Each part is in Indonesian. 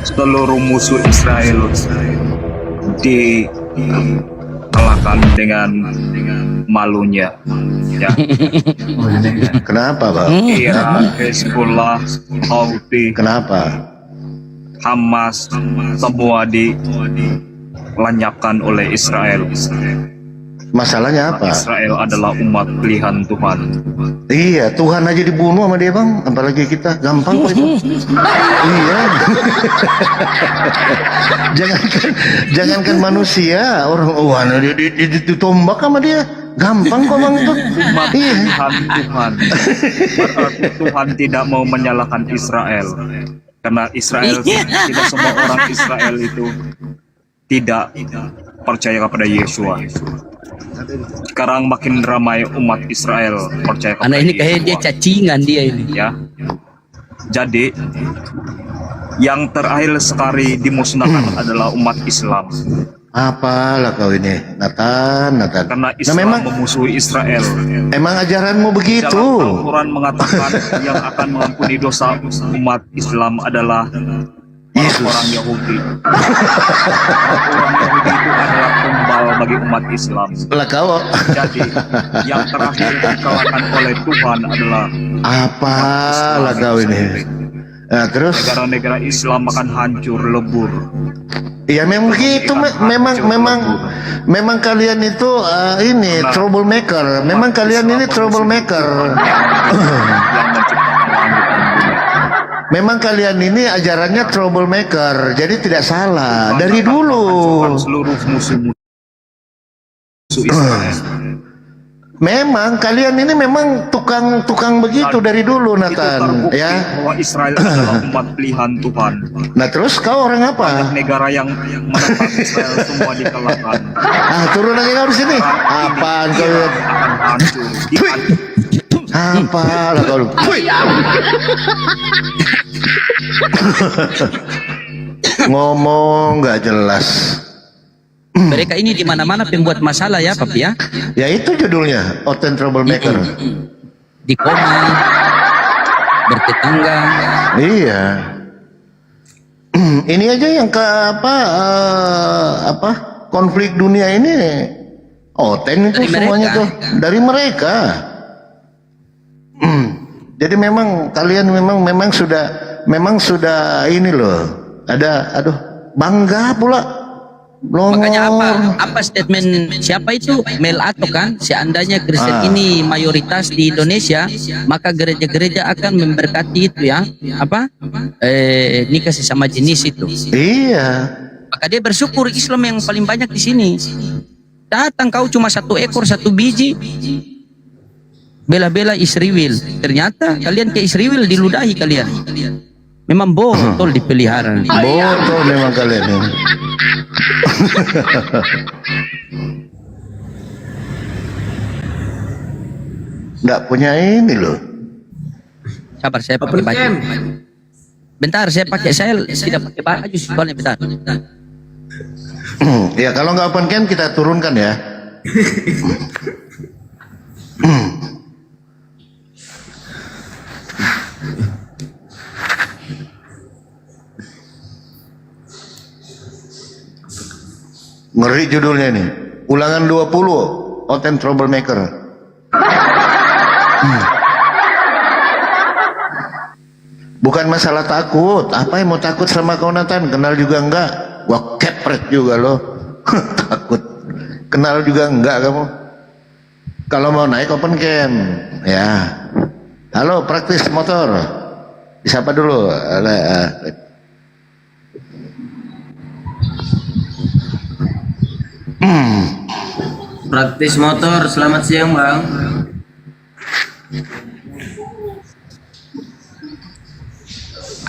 seluruh musuh Israel dikalahkan dengan malunya, ya. Kenapa, Bang? Iran, Hezbollah, Houthi, Kenapa? Hamas, semua dilenyapkan oleh Israel. Masalahnya apa? Israel adalah umat pilihan Tuhan. Iya, Tuhan aja dibunuh sama dia, Bang. Apalagi kita, gampang kok itu. Iya. jangankan manusia, orang ditombak sama dia. Gampang kok, Bang, itu. Umat Iya. pilihan Tuhan. Berarti Tuhan tidak mau menyalahkan Israel. Karena Israel, tidak semua orang Israel itu tidak percaya kepada Yeshua. Sekarang makin ramai umat Israel percaya kepada Anak ini kayak dia Yeshua, cacingan dia ini. ya. Jadi yang terakhir sekali dimusnahkan adalah umat Islam. Apalah kau ini, Nathan. Karena Nah, Islam memang memusuhi Israel. emang ajaranmu begitu. Dalam Al-Quran mengatakan yang akan mengampuni dosa umat Islam adalah orang Yahudi. Orang Yahudi itu adalah tumbal bagi umat Islam. Lah kau. Jadi yang terakhir dikalahkan oleh Tuhan adalah Apalah kau ini. Nah, terus negara-negara Islam akan hancur lebur. ya memang begitu, memang kalian itu ini troublemaker. Memang kalian ini troublemaker. Yang menciptakan langit dan bumi. Memang kalian ini ajarannya troublemaker. Jadi tidak salah dari dulu. Seluruh musuh Israel. Memang kalian ini memang tukang begitu dari dulu, Itu Nathan, terbukti ya. bahwa Israel adalah umat pilihan Tuhan. Nah, terus kau orang apa? Negara yang menentang Israel semua dikalahkan. Turun lagi kau di sini. Apaan kau? Akan hancur. Apalah kau? Ngomong nggak jelas. Mereka ini di mana-mana pembuat masalah ya, Papi ya. Ya itu judulnya, Oten Troublemaker. Di koma, bertetangga. Iya. Ini aja yang ke konflik dunia ini Oten itu Dari semuanya mereka. tuh dari mereka. Jadi memang kalian memang sudah ini loh. Aduh, bangga pula. Makanya apa statement siapa itu Mel Ato kan, seandainya Kristen ini mayoritas di Indonesia, maka gereja-gereja akan memberkati itu ya, nikah sesama jenis itu. Iya. Maka dia bersyukur Islam yang paling banyak di sini. Datang kau cuma 1 ekor 1 biji, bela-bela Israel. Ternyata kalian ke Israel diludahi kalian. Memang botol dipelihara. Botol memang kalian ini. Nggak punya ini loh. Sabar, saya pakai baju. Bentar, saya tidak pakai baju soalnya bentar. Ya kalau nggak open cam kita turunkan ya. Ngeri judulnya ini. Ulangan 20, Oten Troublemaker. Bukan masalah takut. Apa yang mau takut sama kau, Nathan? Kenal juga enggak? Wah, kepret juga loh. Takut. Kenal juga enggak kamu? Kalau mau naik open cam, ya. Halo, praktis motor. Disapa dulu. Praktis motor, selamat siang Bang.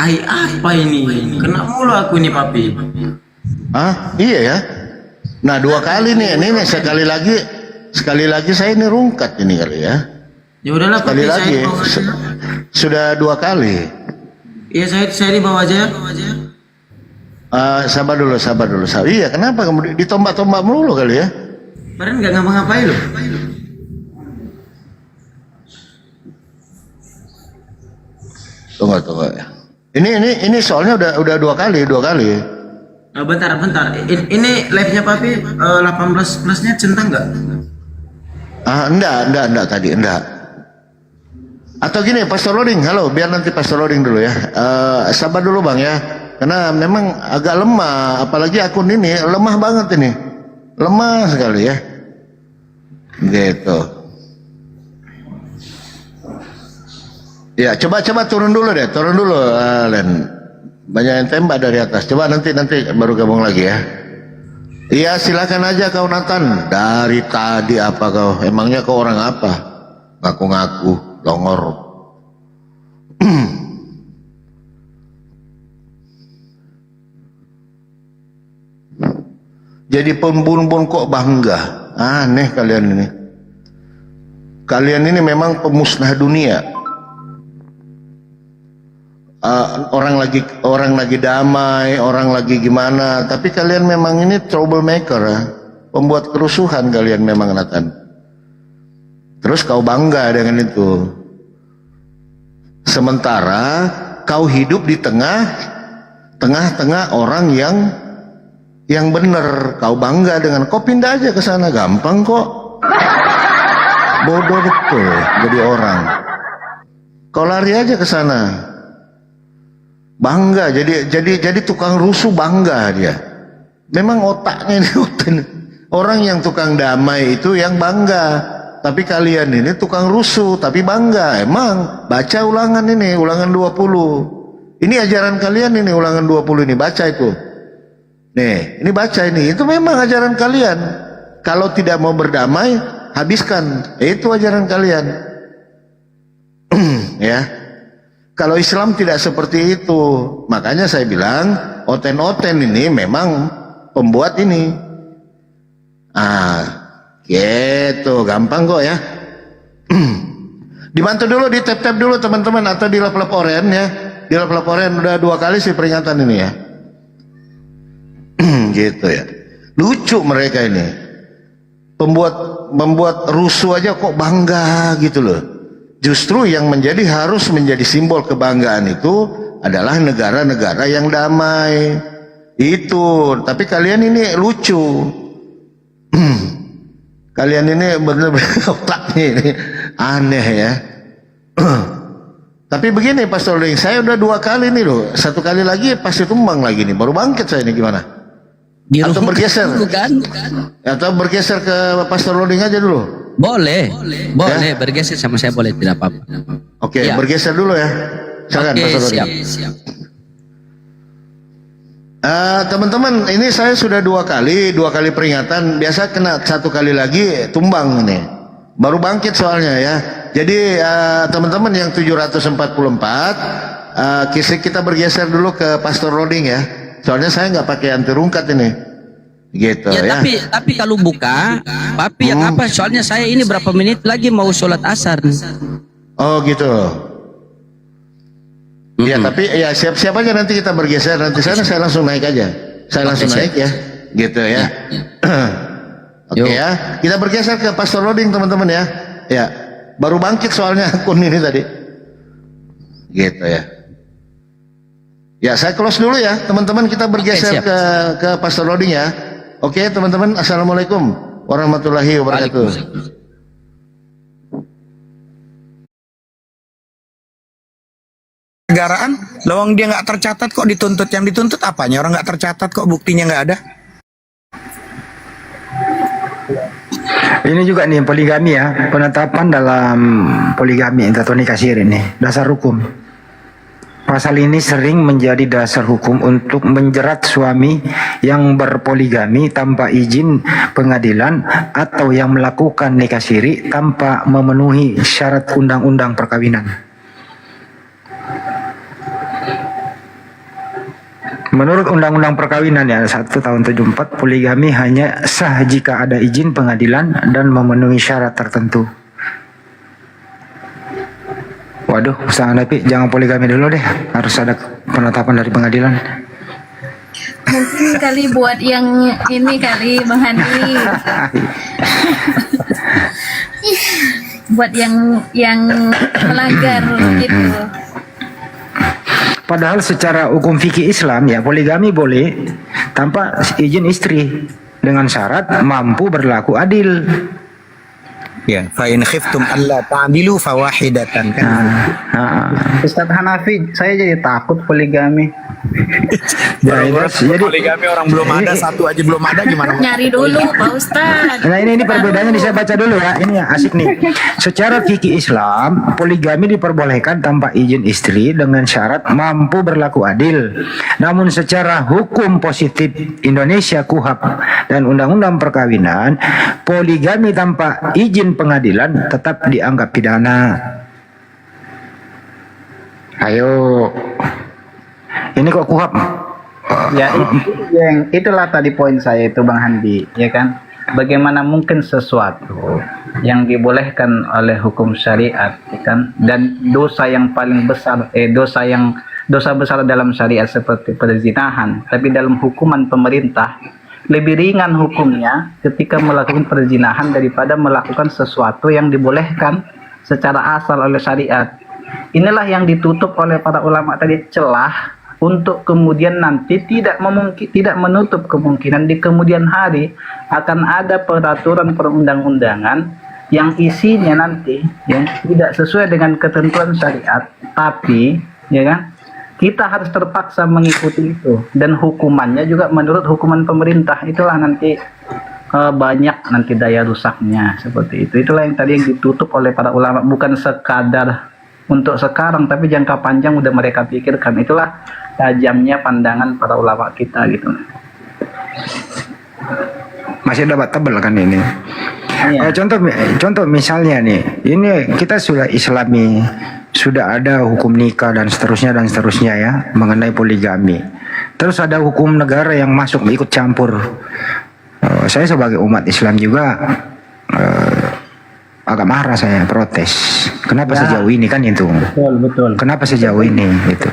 Apa ini? Kena mulu aku nih Papi. Iya ya. Nah 2 kali nih, ini sekali lagi saya ini rungkat ini kali ya. Ya udahlah Sekali Papi, lagi. saya bawa aja. Sudah 2 kali. Iya saya dibawa aja. Sabar dulu. Iya, kenapa kamu ditombak-tombak melulu kali ya? Kemarin nggak ngapa-ngapain loh. Tunggu. Ini soalnya udah dua kali. Bentar. Ini live-nya papi 18 plusnya centang nggak? Enggak tadi, enggak. Atau gini, Pastor Loading, halo, biar nanti Pastor Loading dulu ya. Sabar dulu Bang ya, karena memang agak lemah, apalagi akun ini lemah banget ini, lemah sekali ya. Gitu. Ya, coba turun dulu deh, Len. Banyak yang tembak dari atas. Coba nanti baru gabung lagi ya. Iya, silakan aja kau Nathan. Dari tadi apa kau? Emangnya kau orang apa? Ngaku-ngaku, longor. Jadi pembun-bun kok bangga. Aneh kalian ini. Kalian ini memang pemusnah dunia. Orang lagi damai, orang lagi gimana, tapi kalian memang ini troublemaker ya. Pembuat kerusuhan kalian memang Nathan. Terus kau bangga dengan itu. Sementara kau hidup di tengah-tengah orang yang benar. Kau bangga dengan, kau pindah aja ke sana, gampang kok. Bodoh betul jadi orang. Kau lari aja ke sana. Bangga, jadi tukang rusuh bangga dia. Memang otaknya ini orang yang tukang damai itu yang bangga. Tapi kalian ini tukang rusuh tapi bangga. Emang baca ulangan ini, ulangan 20. Ini ajaran kalian ini, ulangan 20 ini, baca itu. Nih, ini baca ini. Itu memang ajaran kalian. Kalau tidak mau berdamai, habiskan. Itu ajaran kalian. Ya. Kalau Islam tidak seperti itu, makanya saya bilang oten-oten ini memang pembuat ini. Gitu, gampang kok ya. Dibantu dulu, di tap dulu teman-teman, atau di lap oren ya. Di lap oren udah 2 kali sih peringatan ini ya. Gitu ya. Lucu mereka ini. Membuat rusuh aja kok bangga gitu loh. Justru yang harus menjadi simbol kebanggaan itu adalah negara-negara yang damai. Itu, tapi kalian ini lucu. Kalian ini benar-benar otaknya ini aneh ya. Tapi begini Pastor Ling, saya udah 2 kali nih loh. 1 kali lagi pasti tumbang lagi nih. Baru bangkit saya ini gimana? Atau bergeser? Atau bergeser ke Pastor Loading aja dulu? Boleh Ya? bergeser sama saya boleh, tidak apa-apa. Oke, Ya. bergeser dulu ya. Silakan Oke, Pastor Loading. siap. Teman-teman, ini saya sudah 2 kali peringatan. Biasa kena 1 kali lagi tumbang ini. Baru bangkit soalnya ya. Jadi teman-teman yang 744, kita bergeser dulu ke Pastor Loading ya. Soalnya saya nggak pakai anti rungkat ini. Gitu ya. Tapi kalau buka, papi yang apa? Soalnya saya ini berapa menit lagi mau sholat asar. Oh gitu. Ya tapi ya siap-siap aja nanti kita bergeser. Nanti sana saya langsung naik aja. Saya langsung naik ya. Gitu ya. Oke ya. Kita bergeser ke Pastor Loading teman-teman ya. Ya. Baru bangkit soalnya akun ini tadi. Gitu ya. Ya saya close dulu ya teman-teman. Kita bergeser ke Pastor Loading ya. Oke teman-teman, assalamualaikum warahmatullahi wabarakatuh. Negaraan, lawang dia nggak tercatat kok dituntut. Yang dituntut apanya? Orang nggak tercatat kok, buktinya nggak ada. Ini juga nih poligami ya, penetapan dalam poligami atau nikah siri ini dasar hukum. Pasal ini sering menjadi dasar hukum untuk menjerat suami yang berpoligami tanpa izin pengadilan atau yang melakukan nikah siri tanpa memenuhi syarat undang-undang perkawinan. Menurut Undang-Undang Perkawinan ya 1 tahun 74, poligami hanya sah jika ada izin pengadilan dan memenuhi syarat tertentu. Waduh, usaha Nabi, jangan poligami dulu deh. Harus ada penetapan dari pengadilan. Mungkin kali buat yang ini kali Bang Handi. Buat yang melanggar gitu. Padahal secara hukum fikih Islam ya poligami boleh tanpa izin istri dengan syarat mampu berlaku adil. Ya, fa in khiftum alla ta'dilu fawahidatan kan. Ustaz Hanafi, saya jadi takut poligami. Jadi Poligami orang belum ada, satu aja belum ada, gimana? Nyari dulu Pak Ustaz. nah ini perbedaannya saya baca dulu ya. Ini yang asik nih. Secara fikih Islam, poligami diperbolehkan tanpa izin istri dengan syarat mampu berlaku adil. Namun secara hukum positif Indonesia KUHP dan Undang-Undang Perkawinan, poligami tanpa izin pengadilan tetap dianggap pidana. Ayo. Ini kok KUHP? Ya itulah tadi poin saya itu Bang Handi, ya kan? Bagaimana mungkin sesuatu yang dibolehkan oleh hukum syariat, ya kan? Dan dosa yang paling besar, dosa besar dalam syariat seperti perzinahan, tapi dalam hukuman pemerintah lebih ringan hukumnya ketika melakukan perzinahan daripada melakukan sesuatu yang dibolehkan secara asal oleh syariat. Inilah yang ditutup oleh para ulama tadi, celah untuk kemudian nanti tidak menutup kemungkinan di kemudian hari akan ada peraturan perundang-undangan yang isinya nanti ya tidak sesuai dengan ketentuan syariat, tapi ya kan kita harus terpaksa mengikuti itu, dan hukumannya juga menurut hukuman pemerintah. Itulah nanti banyak nanti daya rusaknya seperti itu. Itulah yang tadi yang ditutup oleh para ulama, bukan sekadar untuk sekarang tapi jangka panjang udah mereka pikirkan. Itulah tajamnya pandangan para ulama kita gitu. Masih dapat tebel kan ini. Iya. Contoh misalnya nih, ini kita sudah Islami, sudah ada hukum nikah dan seterusnya ya mengenai poligami. Terus ada hukum negara yang masuk ikut campur. Saya sebagai umat Islam juga agak marah, saya protes. Kenapa sejauh ini kan itu? Betul. Kenapa sejauh ini?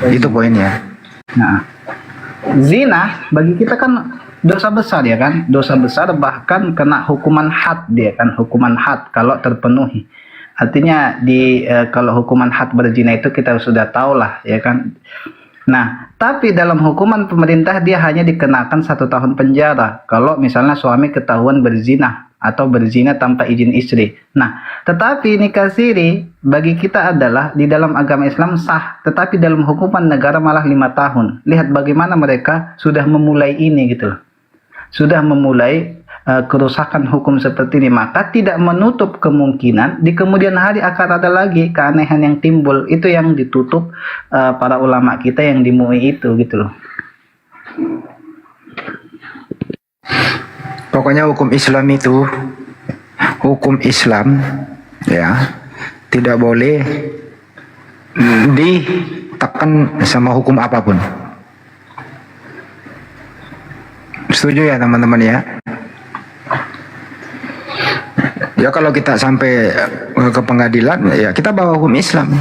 Itu poinnya. Nah, zina bagi kita kan dosa besar ya kan, dosa besar, bahkan kena hukuman had dia kan, hukuman had kalau terpenuhi. Artinya kalau hukuman had berzina itu kita sudah tahu lah ya kan. Nah, tapi dalam hukuman pemerintah dia hanya dikenakan 1 tahun penjara kalau misalnya suami ketahuan berzina atau berzina tanpa izin istri. Nah, tetapi nikah siri bagi kita adalah di dalam agama Islam sah, tetapi dalam hukuman negara malah 5 tahun. Lihat bagaimana mereka sudah memulai ini gitu loh. Sudah memulai kerusakan hukum seperti ini, maka tidak menutup kemungkinan di kemudian hari akan ada lagi keanehan yang timbul. Itu yang ditutup para ulama kita yang di MUI itu gitu loh. Pokoknya hukum Islam itu, hukum Islam ya tidak boleh ditekan sama hukum apapun. Setuju ya teman-teman ya? Ya kalau kita sampai ke pengadilan ya kita bawa hukum Islam.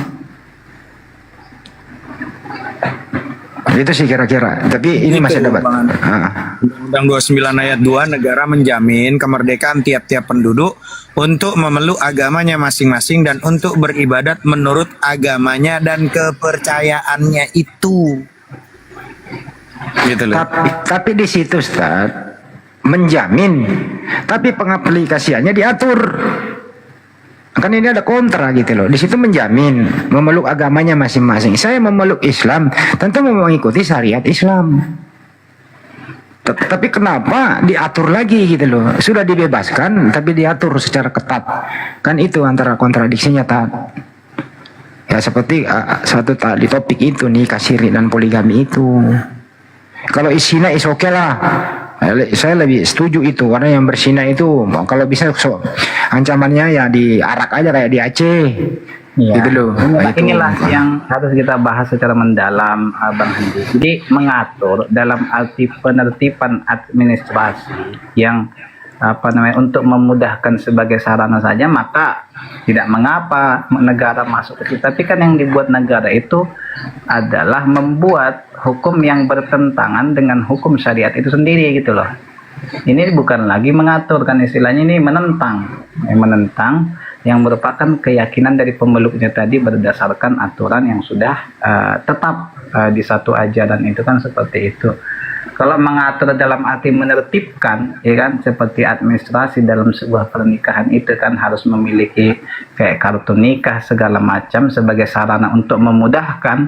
Itu sih kira-kira. Tapi ini masih dapat. Undang 29 ayat 2, negara menjamin kemerdekaan tiap-tiap penduduk untuk memeluk agamanya masing-masing dan untuk beribadat menurut agamanya dan kepercayaannya itu. Gitu loh. Tapi di situ Ustaz menjamin, tapi pengaplikasiannya diatur. Kan ini ada kontra gitu loh. Di situ menjamin memeluk agamanya masing-masing. Saya memeluk Islam, tentu mau mengikuti syariat Islam. Tapi kenapa diatur lagi gitu loh? Sudah dibebaskan tapi diatur secara ketat. Kan itu antara kontradiksinya tak. Ya seperti satu tadi topik itu nih, kasiri dan poligami itu. Kalau isina is oke lah. Saya lebih setuju itu, karena yang bersina itu kalau bisa ancamannya ya diarak aja kayak di Aceh. Ya, gitu loh. Inilah yang harus kita bahas secara mendalam, Bang Handi. Jadi mengatur dalam arti penertiban administrasi yang untuk memudahkan sebagai sarana saja, maka tidak mengapa negara masuk ke situ. Tapi kan yang dibuat negara itu adalah membuat hukum yang bertentangan dengan hukum syariat itu sendiri gitu loh. Ini bukan lagi mengatur, kan istilahnya ini menentang yang merupakan keyakinan dari pemeluknya tadi berdasarkan aturan yang sudah tetap di satu ajaran itu kan seperti itu. Kalau mengatur dalam arti menertibkan, ya kan, seperti administrasi dalam sebuah pernikahan itu kan harus memiliki kayak kartu nikah segala macam sebagai sarana untuk memudahkan.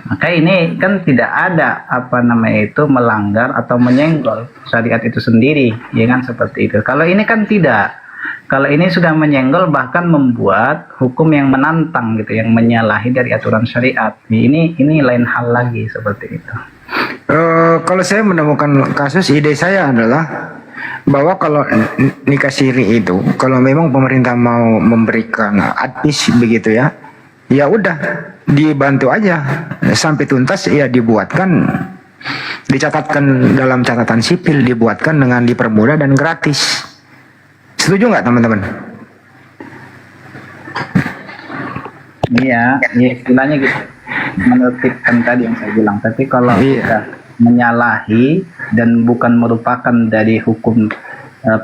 Maka ini kan tidak ada apa namanya itu melanggar atau menyenggol syariat itu sendiri, ya kan, seperti itu. Kalau ini kan tidak. Kalau ini sudah menyenggol bahkan membuat hukum yang menantang gitu, yang menyalahi dari aturan syariat. Ini lain hal lagi seperti itu. Kalau saya menemukan kasus, ide saya adalah bahwa kalau nikah siri itu, kalau memang pemerintah mau memberikan advis begitu ya, ya udah dibantu aja sampai tuntas, ya dibuatkan, dicatatkan dalam catatan sipil, dibuatkan dengan dipermudah dan gratis. Setuju nggak teman-teman? Iya, ya istilahnya gitu, menertibkan tadi yang saya bilang. Tapi kalau sudah menyalahi dan bukan merupakan dari hukum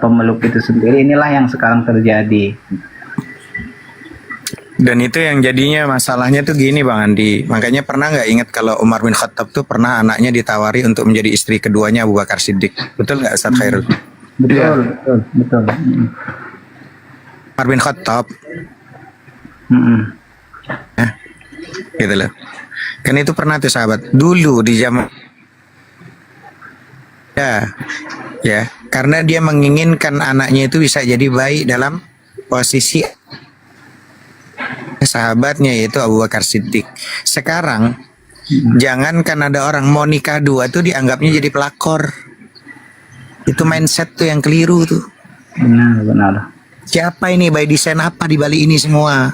pemeluk itu sendiri, inilah yang sekarang terjadi. Dan itu yang jadinya masalahnya tuh gini Bang Andi. Makanya pernah nggak ingat kalau Umar bin Khattab tuh pernah anaknya ditawari untuk menjadi istri keduanya Abu Bakar Siddiq. Betul nggak Ustaz Khairul? Betul. Umar bin Khattab. Gitu loh. Kan itu pernah tuh sahabat. Dulu di zaman ya, karena dia menginginkan anaknya itu bisa jadi baik dalam posisi sahabatnya yaitu Abu Bakar Siddiq. Sekarang jangankan ada orang mau nikah dua tuh dianggapnya jadi pelakor. Itu mindset tuh yang keliru tuh. Benar. Siapa ini, by design apa di balik ini semua?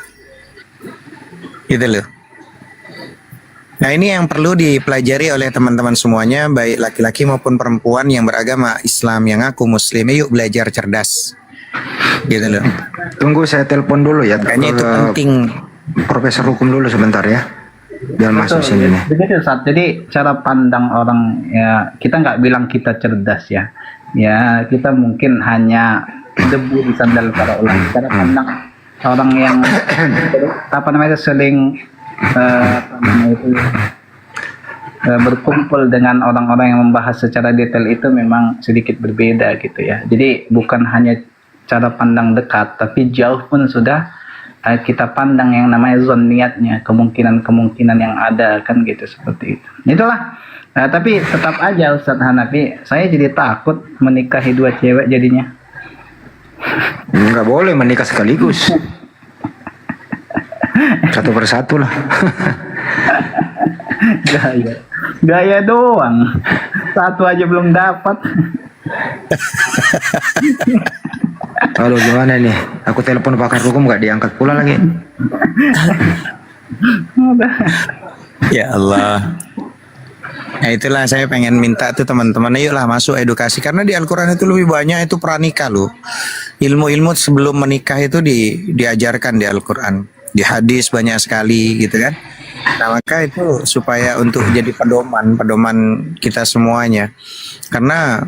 Gitu loh. Nah ini yang perlu dipelajari oleh teman-teman semuanya, baik laki-laki maupun perempuan yang beragama Islam, yang ngaku Muslim. Yuk belajar cerdas, gitu loh. Tunggu saya telepon dulu ya. Makanya itu penting. Profesor hukum dulu sebentar ya. Biar masuk sini nih. Begitu Ustaz. Jadi cara pandang orang, ya kita nggak bilang kita cerdas ya. Ya kita mungkin hanya debu di sandal para ulama. Cara pandang orang yang apa namanya sering berkumpul dengan orang-orang yang membahas secara detail itu memang sedikit berbeda gitu ya. Jadi bukan hanya cara pandang dekat, tapi jauh pun sudah kita pandang yang namanya zonniyatnya, kemungkinan-kemungkinan yang ada kan gitu, seperti itu. Itulah. Tapi tetap aja Ustadz Hanafi, saya jadi takut menikahi dua cewek jadinya. Nggak boleh menikah sekaligus. Satu persatu lah. Gaya doang. Satu aja belum dapat. Halo, gimana nih? Aku telepon pakar hukum nggak diangkat pula lagi. Ya Allah. Nah itulah saya pengen minta tuh teman-teman, ayolah masuk edukasi, karena di Al-Quran itu lebih banyak itu pranikah loh. Ilmu-ilmu sebelum menikah itu diajarkan di Al-Quran, di hadis banyak sekali gitu kan. Nah maka itu supaya untuk jadi pedoman kita semuanya, karena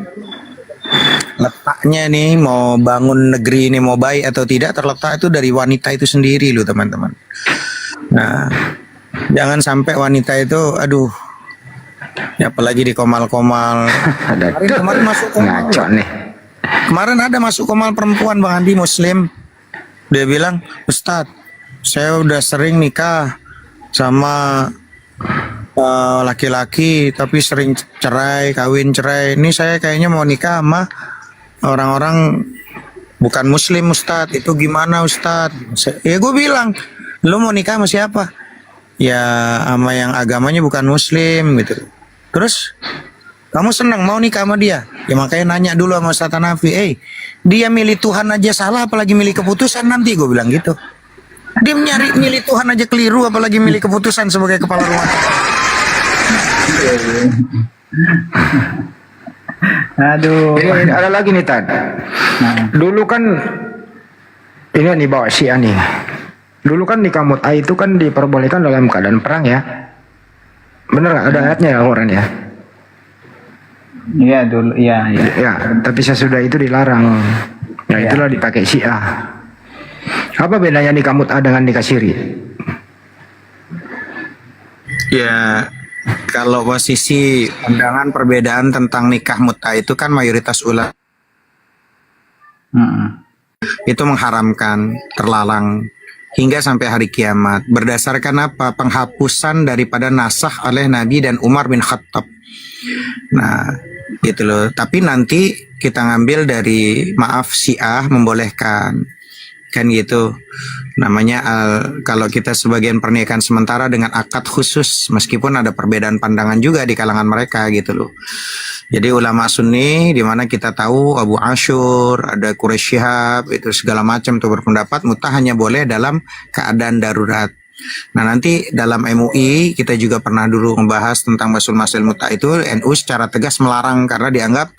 letaknya nih mau bangun negeri ini mau baik atau tidak terletak itu dari wanita itu sendiri loh teman-teman. Nah jangan sampai wanita itu aduh ya, apalagi di komal-komal. Kemarin masuk komal. Ngaco nih. Kemarin ada masuk komal perempuan Bang Andi Muslim. Dia bilang, Ustadz, saya udah sering nikah sama laki-laki tapi sering cerai, kawin cerai. Ini saya kayaknya mau nikah sama orang-orang bukan Muslim Ustadz. Itu gimana Ustadz? Ya gue bilang, lo mau nikah sama siapa? Ya sama yang agamanya bukan Muslim gitu. Terus kamu senang mau nikah sama dia? Ya makanya nanya dulu sama Ustaz Hanafi, dia milih Tuhan aja salah apalagi milih keputusan nanti, gue bilang gitu. Dia milih Tuhan aja keliru apalagi milih keputusan sebagai kepala rumah. Aduh. Ini ada lagi nih Tan. Dulu kan ini nih bawa Syiah nih. Dulu kan nikah mut'ah itu kan diperbolehkan dalam keadaan perang ya. Bener nggak? Ada ayatnya ya Al-Quran ya? Iya dulu, iya. Ya, tapi sesudah itu dilarang. Nah itulah dipakai Syiah. Apa bedanya nikah mut'ah dengan nikah siri? Ya Kalau posisi pandangan perbedaan tentang nikah mut'ah itu kan mayoritas ulama itu mengharamkan, terlarang hingga sampai hari kiamat. Berdasarkan apa? Penghapusan daripada nasakh oleh Nabi dan Umar bin Khattab. Nah, gitu loh. Tapi nanti kita ngambil dari Syiah membolehkan. Kan gitu. Namanya kalau kita sebagian pernikahan sementara dengan akad khusus, meskipun ada perbedaan pandangan juga di kalangan mereka gitu loh. Jadi ulama Sunni di mana kita tahu Abu Ashur, ada Quraisy Shihab, itu segala macam tuh berpendapat mut'ah hanya boleh dalam keadaan darurat. Nah nanti dalam MUI kita juga pernah dulu membahas tentang masul mut'ah itu, NU secara tegas melarang karena dianggap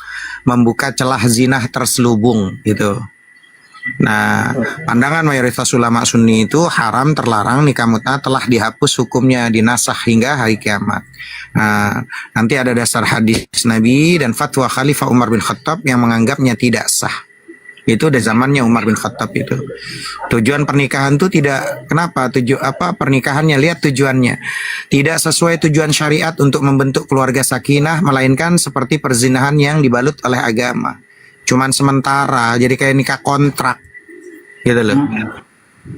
membuka celah zinah terselubung gitu. Nah, pandangan mayoritas ulama Sunni itu haram, terlarang, nikah mut'ah telah dihapus hukumnya, dinasakh hingga hari kiamat. Nah, nanti ada dasar hadis Nabi dan fatwa Khalifah Umar bin Khattab yang menganggapnya tidak sah. Itu di zamannya Umar bin Khattab itu. Tujuan pernikahan itu tidak, kenapa? Pernikahannya, lihat tujuannya. Tidak sesuai tujuan syariat untuk membentuk keluarga sakinah, melainkan seperti perzinahan yang dibalut oleh agama. Cuman sementara, jadi kayak nikah kontrak gitu loh.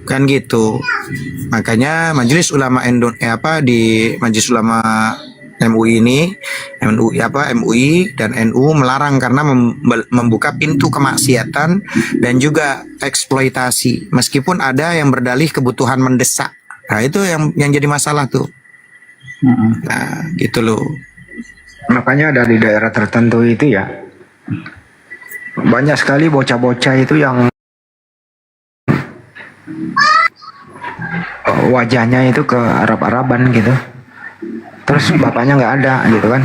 Kan gitu. Makanya Majelis Ulama di Majelis Ulama MUI ini, MUI dan NU melarang karena membuka pintu kemaksiatan dan juga eksploitasi. Meskipun ada yang berdalih kebutuhan mendesak. Nah, itu yang jadi masalah tuh. Nah, gitu loh. Makanya dari daerah tertentu itu ya banyak sekali bocah-bocah itu yang wajahnya itu ke Arab-Araban gitu, terus bapaknya nggak ada gitu kan.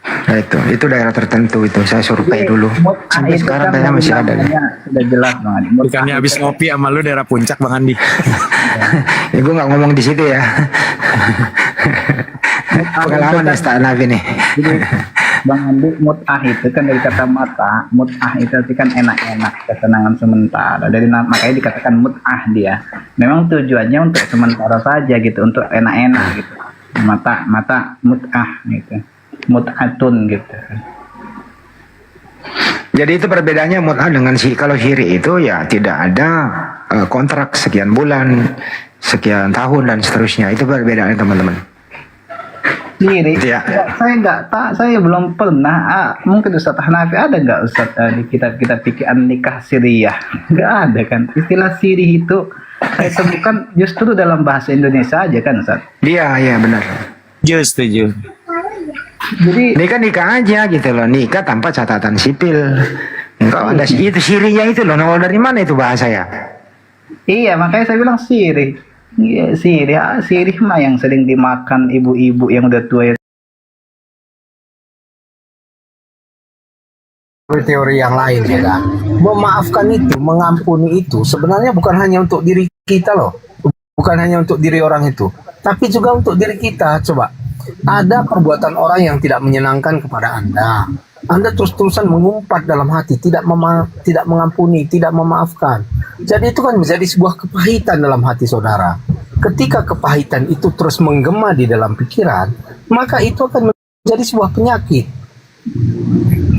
Nah, itu daerah tertentu itu saya survei dulu sampai sekarang kayaknya masih ada nih. Sudah jelas banget. Bukannya habis ngopi sama lu daerah puncak Bang Andi. Ya, gue nggak ngomong di situ ya. Pengalaman ya Ustaz Nabi nih. Jadi, Bang Andi, mut'ah itu kan dari kata mata, mut'ah itu arti kan enak-enak, kesenangan sementara. Makanya dikatakan mut'ah dia. Memang tujuannya untuk sementara saja gitu, untuk enak-enak gitu. Mata mut'ah gitu. Mut'atun gitu. Jadi itu perbedaannya mut'ah dengan kalau syirik itu ya tidak ada kontrak sekian bulan, sekian tahun dan seterusnya. Itu perbedaannya teman-teman. Syirik, ya. Saya belum pernah. Mungkin Ustaz Hanafi ada nggak Ustaz di kitab pikiran nikah siriyah? Nggak ada kan? Istilah sirih itu saya temukan justru dalam bahasa Indonesia aja kan Ustaz? Iya benar. Setuju. Jadi nikah aja gitu loh, nikah tanpa catatan sipil. Enggak ada itu siriyah itu loh. Nol dari mana itu bahasa ya? Iya, makanya saya bilang sirih. Iya, sirih mah yang sering dimakan ibu-ibu yang udah tua. Teori yang lain ya kan. Memaafkan itu, mengampuni itu sebenarnya bukan hanya untuk diri kita loh. Bukan hanya untuk diri orang itu, tapi juga untuk diri kita. Coba, ada perbuatan orang yang tidak menyenangkan kepada Anda. Anda terus-terusan mengumpat dalam hati, tidak mengampuni, tidak memaafkan. Jadi itu kan menjadi sebuah kepahitan dalam hati saudara. Ketika kepahitan itu terus menggema di dalam pikiran, maka itu akan menjadi sebuah penyakit.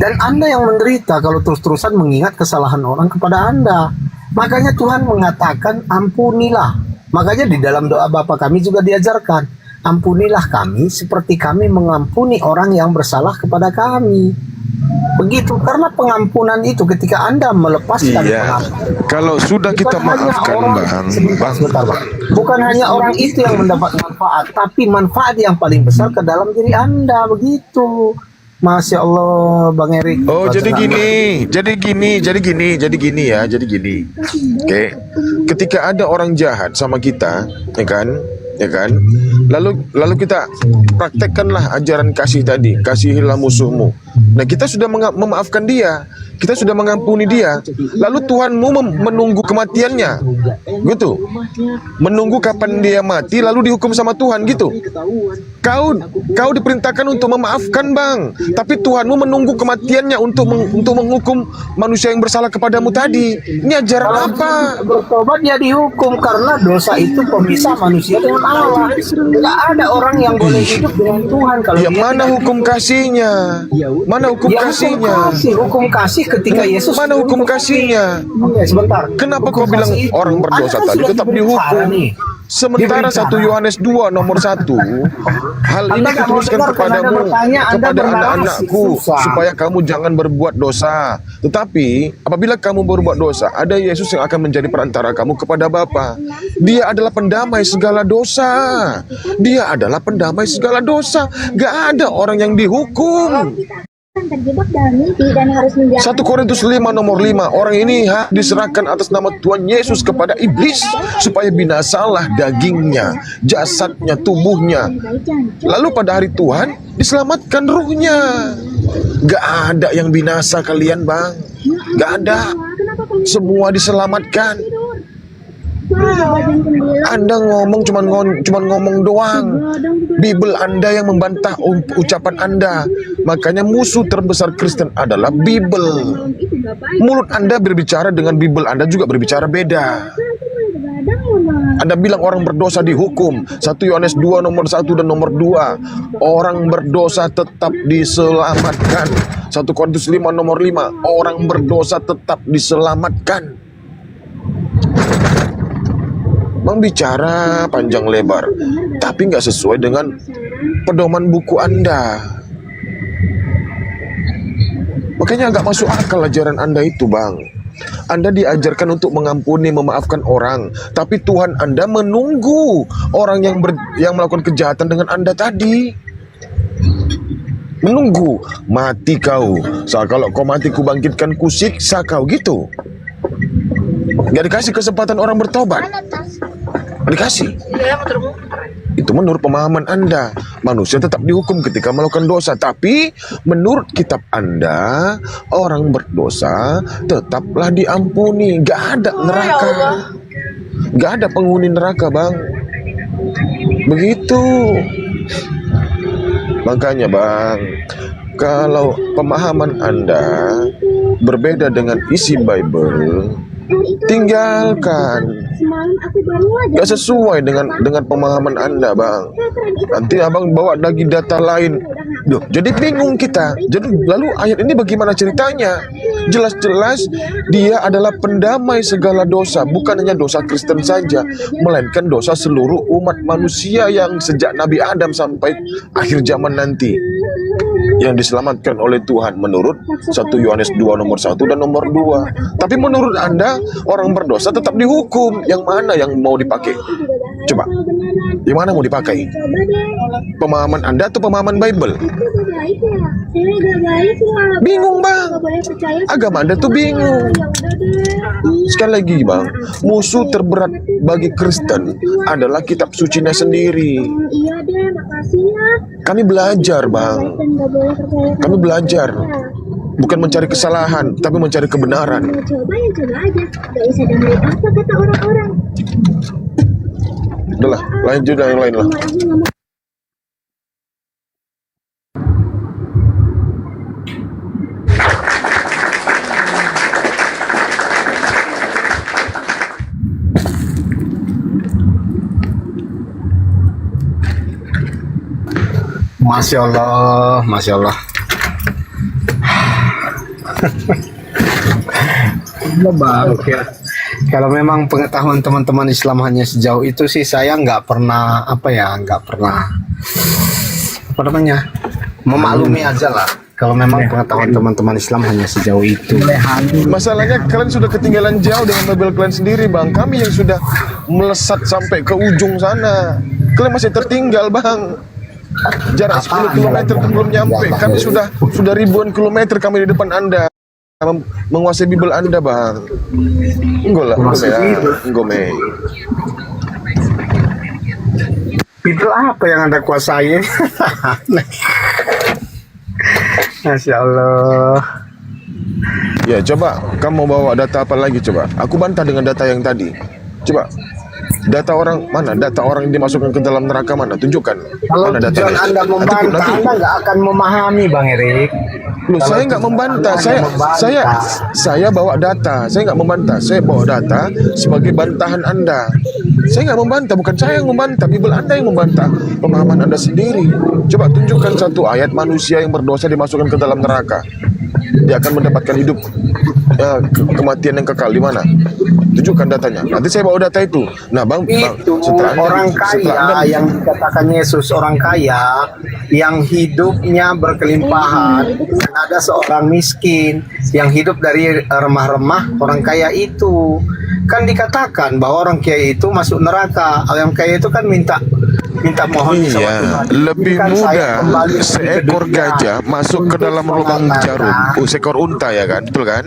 Dan Anda yang menderita kalau terus-terusan mengingat kesalahan orang kepada Anda. Makanya Tuhan mengatakan ampunilah. Makanya di dalam doa Bapa kami juga diajarkan, ampunilah kami seperti kami mengampuni orang yang bersalah kepada kami. Begitu, karena pengampunan itu ketika Anda melepaskan pengampunan, kalau sudah kita maafkan bukan hanya orang itu yang mendapat manfaat, tapi manfaat yang paling besar ke dalam diri Anda. Begitu. Masya Allah, Bang Erik. Oh, jadi gini. Oke. Ketika ada orang jahat sama kita, ya kan? Lalu kita praktekkanlah ajaran kasih tadi, kasihilah musuhmu. Nah, kita sudah memaafkan dia, kita sudah mengampuni dia. Lalu Tuhanmu menunggu kematiannya, gitu. Menunggu kapan dia mati, lalu dihukum sama Tuhan, gitu. Kau diperintahkan untuk memaafkan, Bang. Tapi Tuhanmu menunggu kematiannya untuk menghukum manusia yang bersalah kepadamu tadi. Ini ajaran apa? Bertobat ya dihukum karena dosa itu pemisah manusia dengan Allah. Tidak ada orang yang boleh hidup dengan Tuhan kalau Ya, dia mana tidak hukum kasihnya? Mana hukum Ya, kasihnya? hukum kasih ketika Yesus Mana hukum kasihnya? Oke, sebentar. Kenapa Hukum kau bilang kasih itu, orang berdosa Anda kan tadi sudah tetap diberitakan dihukum? nih. Sementara Diberitakan. 1 Yohanes 2 nomor 1, hal ini Anda nggak mau kutuliskan dengar karena Anda kepadamu, bertanya, Anda kepada bernarasi, anak-anakku, susah. supaya kamu jangan berbuat dosa. Tetapi apabila kamu berbuat dosa, ada Yesus yang akan menjadi perantara kamu kepada Bapa. Dia adalah pendamai segala dosa. Dia adalah pendamai segala dosa. Gak ada orang yang dihukum. terjebak dalam mimpi dan harus 1 Korintus 5 nomor 5, orang ini diserahkan atas nama Tuhan Yesus kepada iblis supaya binasalah dagingnya, jasadnya, tubuhnya. Lalu pada hari Tuhan diselamatkan ruhnya. Gak ada yang binasa kalian, Bang. Gak ada. Semua diselamatkan. Anda ngomong cuman ngomong doang. Bible Anda yang membantah ucapan Anda. Makanya musuh terbesar Kristen adalah Bible. Mulut Anda berbicara dengan Bible Anda juga berbicara beda. Anda bilang orang berdosa dihukum. 1 Yohanes 2 nomor 1 dan nomor 2. Orang berdosa tetap diselamatkan. 1 Korintus 5 nomor 5. Orang berdosa tetap diselamatkan. Bang bicara panjang lebar, tapi nggak sesuai dengan pedoman buku Anda. Makanya nggak masuk akal ajaran Anda itu, Bang. Anda diajarkan untuk mengampuni, memaafkan orang, tapi Tuhan Anda menunggu orang yang melakukan kejahatan dengan Anda tadi. Menunggu, mati kau. Kalau kau mati, ku bangkitkan, ku siksa kau, gitu. Nggak dikasih kesempatan orang bertobat. Dikasih. Itu menurut pemahaman Anda. Manusia tetap dihukum ketika melakukan dosa. Tapi menurut kitab Anda, orang berdosa tetaplah diampuni. Gak ada neraka. Gak ada penghuni neraka, Bang. Begitu. Makanya, Bang, kalau pemahaman Anda berbeda dengan isi Bible, tinggalkan. Gak sesuai dengan pemahaman Anda, Bang. Nanti Abang bawa lagi data lain. Duh, jadi bingung kita. Jadi lalu ayat ini bagaimana ceritanya? Jelas-jelas dia adalah pendamai segala dosa. Bukan hanya dosa Kristen saja, melainkan dosa seluruh umat manusia yang sejak Nabi Adam sampai akhir zaman nanti, yang diselamatkan oleh Tuhan menurut 1 Yohanes 2 nomor 1 dan nomor 2. Tapi menurut Anda, orang berdosa tetap dihukum. Yang mana yang mau dipakai? Coba, yang mana mau dipakai? Pemahaman Anda atau pemahaman Bible? Bingung, Bang. Agama Anda tuh bingung. Sekali lagi, Bang, musuh terberat bagi Kristen adalah kitab sucinya sendiri. Kami belajar, Bang. Kami belajar. Bukan mencari kesalahan, tapi mencari kebenaran. Coba aja. Gak usah dengerin apa kata orang-orang. Udahlah, lanjut yang lain lah. Masya Allah, Masya Allah. Oke. Kalau memang pengetahuan teman-teman Islam hanya sejauh itu sih, saya nggak pernah memaklumi aja lah. Kalau memang pengetahuan teman-teman Islam hanya sejauh itu. Masalahnya kalian sudah ketinggalan jauh dengan Bible kalian sendiri, Bang. Kami yang sudah melesat sampai ke ujung sana, kalian masih tertinggal, Bang. Jarak 10 km belum nyampe. Kami sudah ribuan kilometer kami di depan Anda, menguasai Bible Anda, Bang. Enggak lah, enggak. Bible apa yang Anda kuasai? Masya Allah. Ya coba kamu bawa data apa lagi coba? Aku bantah dengan data yang tadi. Coba data orang mana? Data orang yang dimasukkan ke dalam neraka mana? Tunjukkan. Kalau Mana tujuan datanya? Anda membantah, Anda nggak akan memahami, Bang Erik. Loh, Kalau saya nggak tujuan membantah. Anda Saya membantah. saya bawa data. Saya nggak membantah. Saya bawa data sebagai bantahan Anda. Saya nggak membantah. Bukan saya yang membantah. Bible Anda yang membantah pemahaman Anda sendiri. Coba tunjukkan satu ayat manusia yang berdosa dimasukkan ke dalam neraka. Dia akan mendapatkan hidup kematian yang kekal di mana? Tunjukkan datanya. Nanti saya bawa data itu. Nah, bang, Itu setelah orang setelah kaya Anda- yang dikatakan Yesus, orang kaya yang hidupnya berkelimpahan, dan ada seorang miskin yang hidup dari remah-remah. Orang kaya itu kan dikatakan bahwa orang kaya itu masuk neraka. Orang kaya itu kan minta mohon sama Iya, Tuhan. lebih Berikan saya mudah kembali seekor ke dunia gajah masuk ke untuk dalam lubang mengalahkan. jarum. Seekor unta ya kan, betul kan?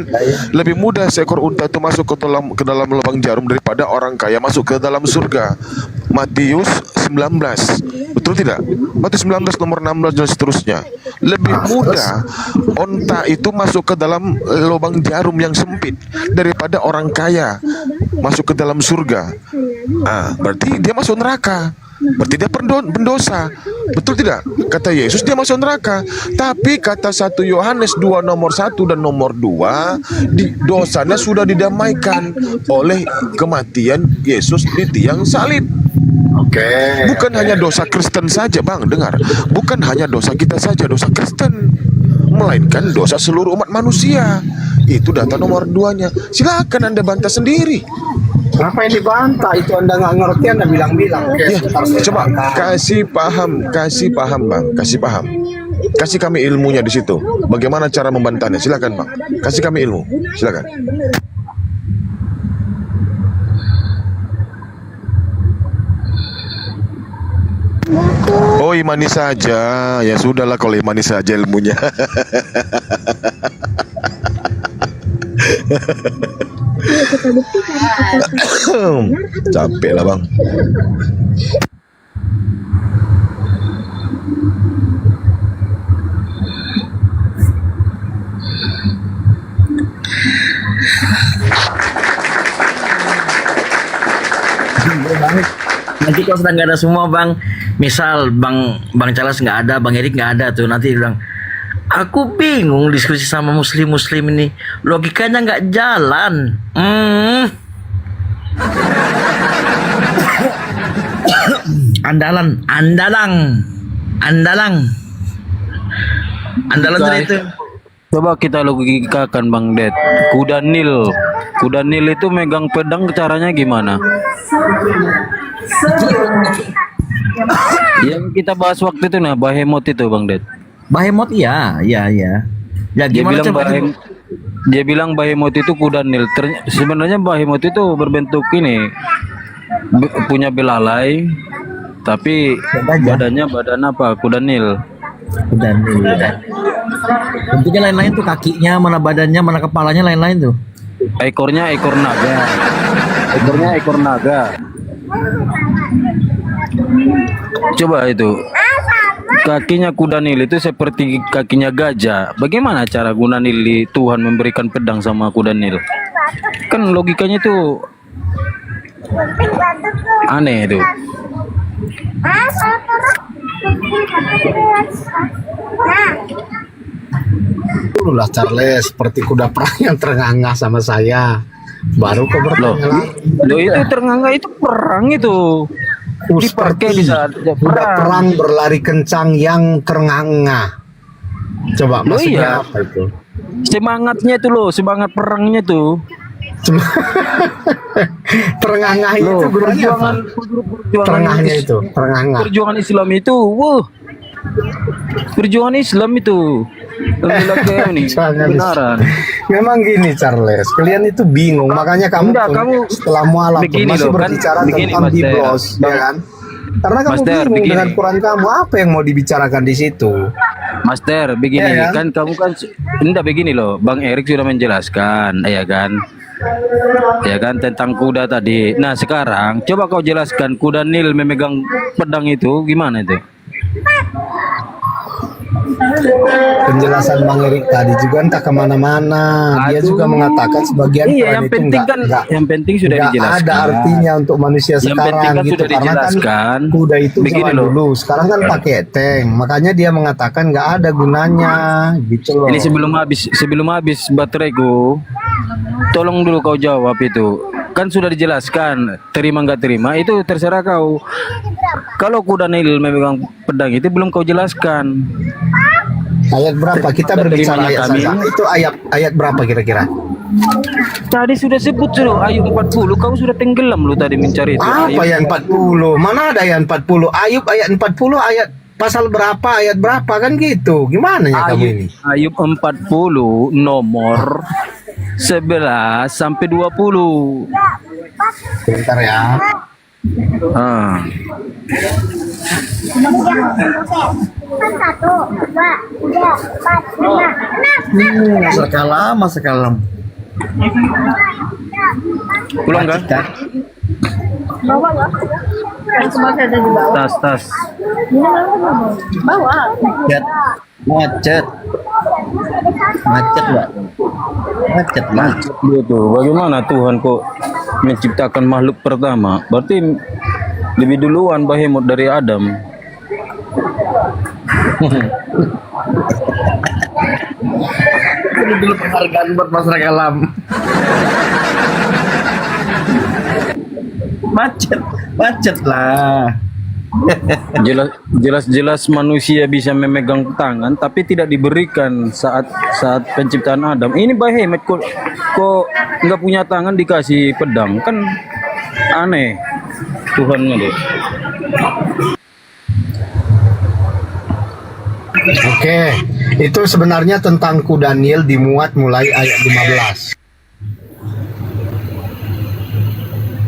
Lebih mudah seekor unta itu masuk ke dalam lubang jarum daripada orang kaya masuk ke dalam surga. Matius 19. Betul tidak? Matius 19 nomor 16 dan seterusnya. Lebih mudah unta itu masuk ke dalam lubang jarum yang sempit daripada orang kaya masuk ke dalam surga. Berarti dia masuk neraka. Berarti dia pendosa. Betul tidak? Kata Yesus dia masuk neraka. Tapi kata 1 Yohanes 2 nomor 1 dan nomor 2, dosanya sudah didamaikan oleh kematian Yesus di tiang salib. Bukan hanya dosa Kristen saja, Bang, dengar. Bukan hanya dosa kita saja, dosa Kristen, melainkan dosa seluruh umat manusia. Itu data nomor 2-nya. Silakan Anda bantah sendiri. Kenapa yang dibantah? Itu Anda nggak ngerti, Anda bilang-bilang. Ya, coba kasih paham Bang, kasih paham. Kasih kami ilmunya di situ. Bagaimana cara membantahnya? Silakan Bang. Kasih kami ilmu. Silakan. Oh, imani saja. Ya sudahlah kalau imani saja ilmunya. Kita buktikan apakah Capek lah Bang. Nanti kalau sudah nggak ada semua bang, misal bang Charles nggak ada, bang Erik nggak ada tuh, nanti dia bilang, aku bingung diskusi sama muslim ini, logikanya nggak jalan. Andalan tadi itu. Coba kita logikakan Bang Det. Kuda Nil itu megang pedang caranya gimana? Yang kita bahas waktu itu Behemoth itu Bang Det. Behemoth iya. Ya gimana dia bilang Behemoth itu kuda Nil. Sebenarnya Behemoth itu berbentuk ini, punya belalai, tapi badan apa? Kuda Nil. Bentuknya lain-lain tuh, kakinya, mana badannya, mana kepalanya, lain-lain tuh. Ekornya ekor naga. Coba itu. Kakinya kuda Nil itu seperti kakinya gajah. Bagaimana cara guna Nil Tuhan memberikan pedang sama kuda Nil? Kan logikanya itu aneh itu. Itulah Charles, seperti kuda perang yang terengah-engah sama saya. Baru kau bertanya lagi. Loh itu terengah-engah itu perang itu. Dipakai bisa kuda perang berlari kencang yang terengah-engah. Coba maksudnya apa itu? Semangatnya itu loh, semangat perangnya tuh. Terengah-engah itu gunanya apa? Terengahnya itu, terengah-engah. Perjuangan Islam itu, perjuangan Islam itu. Benaran. Memang gini Charles, kalian itu bingung, makanya kamu setelah mualaf masih berbicara tentang biblos, ya kan? Karena kamu bingung dengan Quran kamu, apa yang mau dibicarakan di situ? Master, begini ya, kan kamu kan enggak begini loh, Bang Erik sudah menjelaskan, ya kan? Ya kan tentang kuda tadi. Nah, sekarang coba kau jelaskan kuda Nil memegang pedang itu gimana itu? penjelasan Bang Erik tadi juga entah kemana-mana. Dia juga mengatakan sebagian Iya, peran yang itu penting kan, yang penting sudah nggak dijelaskan. ada artinya untuk manusia Yang sekarang penting kan gitu. sudah Karena dijelaskan. kan kuda itu Begini zaman loh. dulu, sekarang kan pakai tank. Makanya dia mengatakan nggak ada gunanya gitu loh. Ini sebelum habis bateraiku, tolong dulu kau jawab itu. Kan sudah dijelaskan, terima nggak terima itu terserah kau. Kalau kuda Nil memegang pedang itu belum kau jelaskan. Ayat berapa? Kita berbicara ayat saja. Itu ayat berapa kira-kira? Tadi sudah sebut sudah Ayub 40, kau sudah tenggelam lu tadi mencari itu. Apa yang 40? Mana ada yang 40? Ayub ayat 40 ayat pasal berapa ayat berapa kan gitu. Gimana ya kamu ini? Ayub 40 nomor 11 sampai 20. Bentar ya. Ah. 1, 2, 3, 4, 5, 6. Sekalam. Pulang kan? Bawa ya. Yang semua ada di bawah. Tas. Bawa. Macet, Mbak. Macet. Dia tuh bagaimana Tuhan kok menciptakan makhluk pertama? Berarti lebih duluan Behemoth dari Adam. Ini dulu penghargaan buat Mas Rekalam. Macet lah. Jelas manusia bisa memegang tangan tapi tidak diberikan saat penciptaan Adam. Ini Behemoth kok nggak punya tangan dikasih pedang, kan aneh Tuhannya deh. Oke, itu sebenarnya tentang kuda Nil dimuat mulai ayat 15.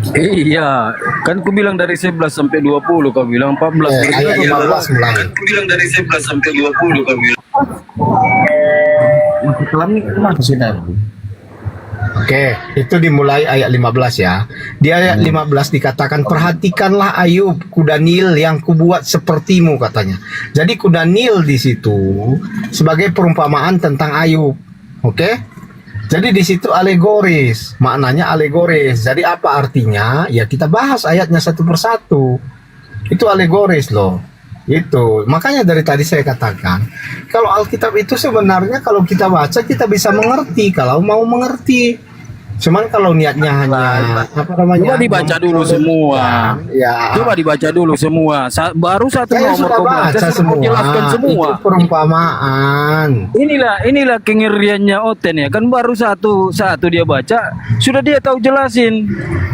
Iya, kan ku bilang dari 11 sampai 20, kau bilang 14. Ayat 15 mulai. Ku bilang dari 11 sampai 20, kau bilang. Kelam nih kemana sudah? Oke, itu dimulai ayat 15 ya. Di ayat 15 dikatakan, perhatikanlah Ayub, kuda Nil yang kubuat sepertimu, katanya. Jadi kuda Nil di situ sebagai perumpamaan tentang Ayub. Oke? Jadi di situ alegoris, maknanya alegoris. Jadi apa artinya? Ya kita bahas ayatnya satu persatu. Itu alegoris loh. Itu. Makanya dari tadi saya katakan, kalau Alkitab itu sebenarnya kalau kita baca kita bisa mengerti kalau mau mengerti. Cuman kalau niatnya hanya apa namanya? Coba dibaca dulu semua. Ya. Coba dibaca dulu semua. Baru satu Saya nomor sudah kau baca semua. jelaskan semua. Itu perumpamaan. Inilah kengeriannya Oten ya. Kan baru satu dia baca, sudah dia tahu jelasin.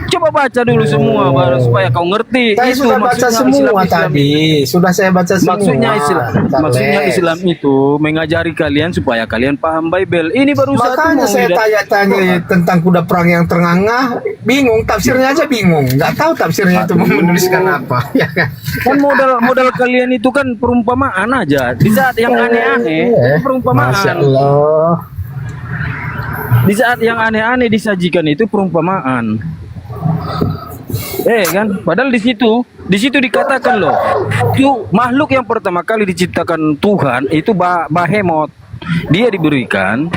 Coba baca dulu semua baru supaya kau ngerti. Saya Itu sudah baca maksudnya semua Islam. tadi. Sudah saya baca semua. Maksudnya Islam itu mengajari kalian supaya kalian paham Bible. Ini baru Makanya satu. saya tanya-tanya tentang kuda perang yang terengah, bingung, tafsirnya aja bingung, nggak tahu tafsirnya itu mau menuliskan apa, ya kan? Kan modal kalian itu kan perumpamaan aja. Di saat yang aneh-aneh itu perumpamaan. Masya Allah. Di saat yang aneh-aneh disajikan itu perumpamaan. Kan, padahal di situ dikatakan loh, itu makhluk yang pertama kali diciptakan Tuhan itu Behemoth. Dia diberikan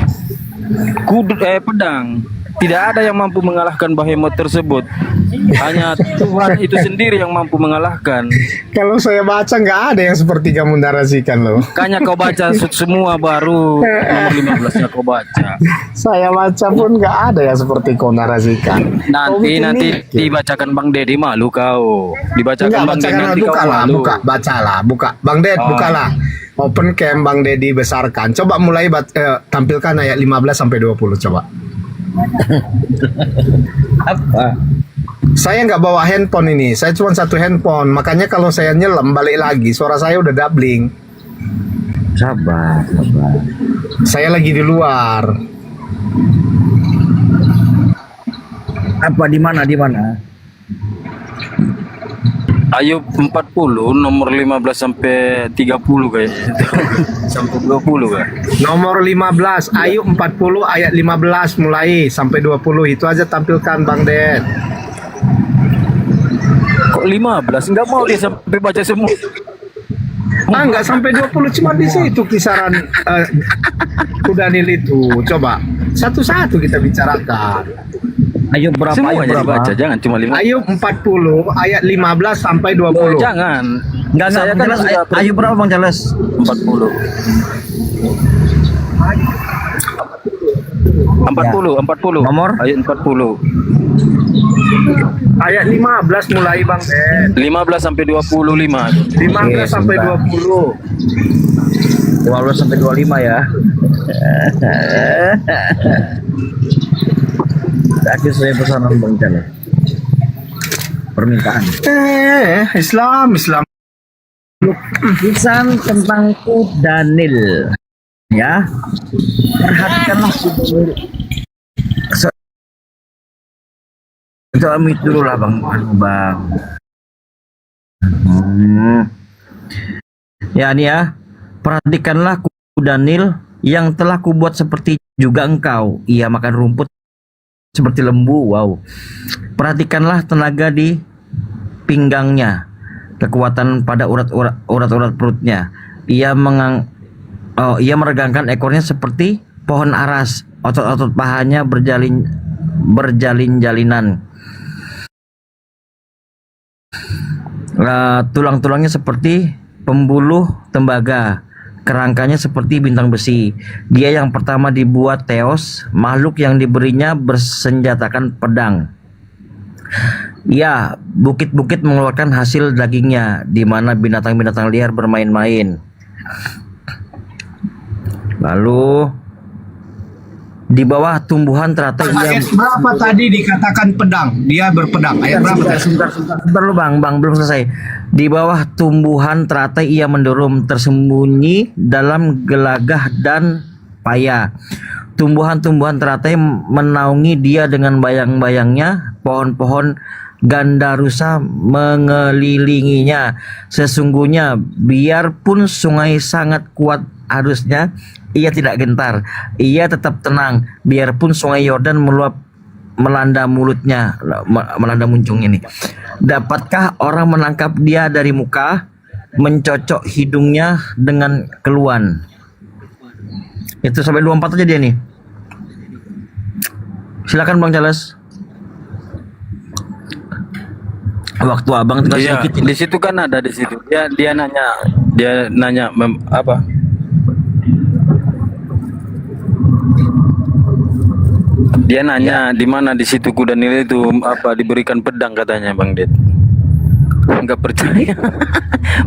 pedang. Tidak ada yang mampu mengalahkan Behemoth tersebut. Hanya Tuhan itu sendiri yang mampu mengalahkan. Kalau saya baca nggak ada yang seperti kamu narasikan loh. Makanya kau baca semua baru nomor 15-nya kau baca. Saya baca pun nggak ada yang seperti kau narasikan. Nanti dibacakan Bang Dedi, malu kau. Dibacakan Enggak, Bang Dedi bacakan, nanti kau bukalah, malu. buka. Bang Ded, bukalah. Open cam Bang Dedi besarkan. Coba mulai tampilkan ayat 15 sampai 20 coba. Apa? Saya nggak bawa handphone ini, saya cuma satu handphone. Makanya kalau saya nyelam balik lagi, suara saya udah doubling. Sabar. Saya lagi di luar. Apa di mana? Ayub 40 nomor 15 sampai 30 kayaknya. Sampai 20 kan. Nomor 15, Ayub 40 ayat 15 mulai sampai 20 itu aja tampilkan Bang Ded. Kok 15? Enggak mau dia sampai baca semua. Enggak sampai 20, cuma di situ kisaran Kudanil itu. Coba satu-satu kita bicarakan. Ayub berapa? Semuanya Ayub berapa? dibaca, jangan cuma 5. Ayub 40 ayat 15 sampai 20. Jangan. Enggak, Saya kan Charles. sudah Ayub berapa Bang Charles? 40. 40. Nomor? Ayat 40. Ayat 15 mulai Bang Den. 15 sampai 25. 15 sampai 20. 15 sampai 25 ya. Akhir saya pesanan Bang Charles. Permintaan. Islam. Tulisan tentang Kudanil. Ya. Perhatikanlah Kudanil. Coba mute dulu lah Bang. Ya nih ya. Perhatikanlah Kudanil yang telah kubuat seperti juga engkau. Ia makan rumput seperti lembu. Wow. Perhatikanlah tenaga di pinggangnya, kekuatan pada urat-urat perutnya. Ia meregangkan ekornya seperti pohon aras. Otot-otot pahanya berjalin-jalinan. Tulang-tulangnya seperti pembuluh tembaga, kerangkanya seperti bintang besi. Dia yang pertama dibuat Theos, makhluk yang diberinya bersenjatakan pedang. Ya, bukit-bukit mengeluarkan hasil dagingnya, di mana binatang-binatang liar bermain-main. Lalu di bawah tumbuhan teratai Ayat berapa tadi dikatakan pedang? Dia berpedang. Ayat berapa? Sebentar lu Bang, belum selesai. Di bawah tumbuhan teratai ia mendorong tersembunyi dalam gelagah dan paya. Tumbuhan-tumbuhan teratai menaungi dia dengan bayang-bayangnya. Pohon-pohon gandarusa mengelilinginya. Sesungguhnya biarpun sungai sangat kuat arusnya, ia tidak gentar. Ia tetap tenang biarpun sungai Yordan meluap melanda mulutnya, melanda muncung ini. Dapatkah orang menangkap dia dari muka, mencocok hidungnya dengan keluhan? Itu sampai 24 aja dia nih. Silakan Bang Charles. Waktu abang tinggal Iya, sedikit. di situ kan ada di situ. Dia nanya apa? Dia nanya di mana di situ Kudanil itu apa diberikan pedang katanya Bang Det. Enggak percaya.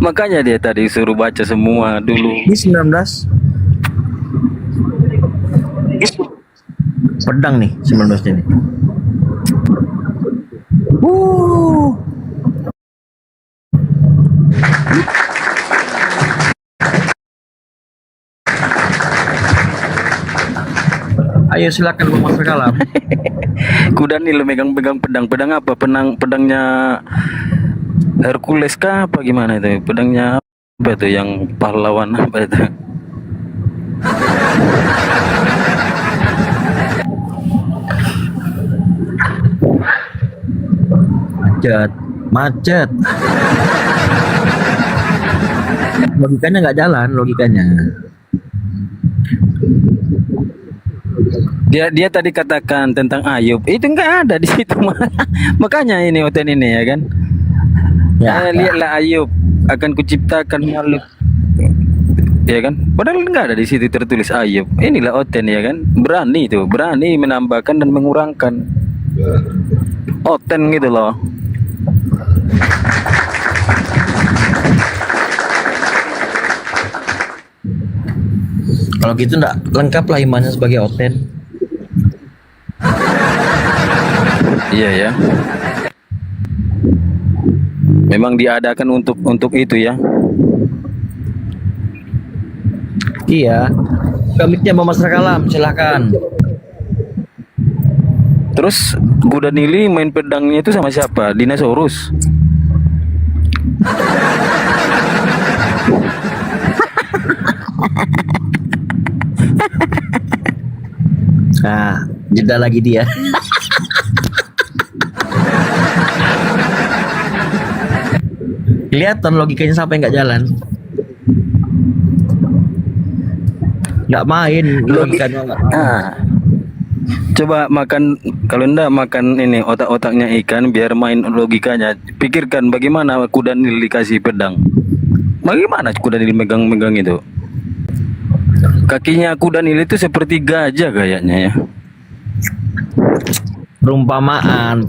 Makanya dia tadi suruh baca semua dulu. Di 19 pedang nih 19 ini. Ayo silakan Bang Mas Kalam. Kudanil megang-pegang pedang. Pedang apa? Pedangnya Hercules kah apa gimana itu? Pedangnya apa itu yang pahlawan apa itu? Macet. Logikanya nggak jalan, logikanya. Dia tadi katakan tentang Ayub itu nggak ada di situ. Makanya ini Oten ini ya kan. Lihatlah Ayub akan kuciptakan makhluk ya kan. Padahal nggak ada di situ tertulis Ayub. Inilah Oten ya kan. Berani menambahkan dan mengurangkan. Oten gitu loh. Kalau gitu enggak lengkap lah imannya sebagai Oten. Iya ya. Memang diadakan untuk itu ya. Iya. Komiknya Mas Kalam, silakan. Terus Kudanili main pedangnya itu sama siapa? Dinosaurus. Nah, jeda lagi dia. Kelihatan logikanya sampai nggak jalan. nggak main logikanya nggak main. Ah. Coba makan, kalau ndak makan ini otak-otaknya ikan biar main logikanya. Pikirkan bagaimana kuda Nil dikasih pedang. Bagaimana kuda Nil megang-megang itu? Kakinya kuda Nil itu seperti gajah kayaknya ya. Perumpamaan.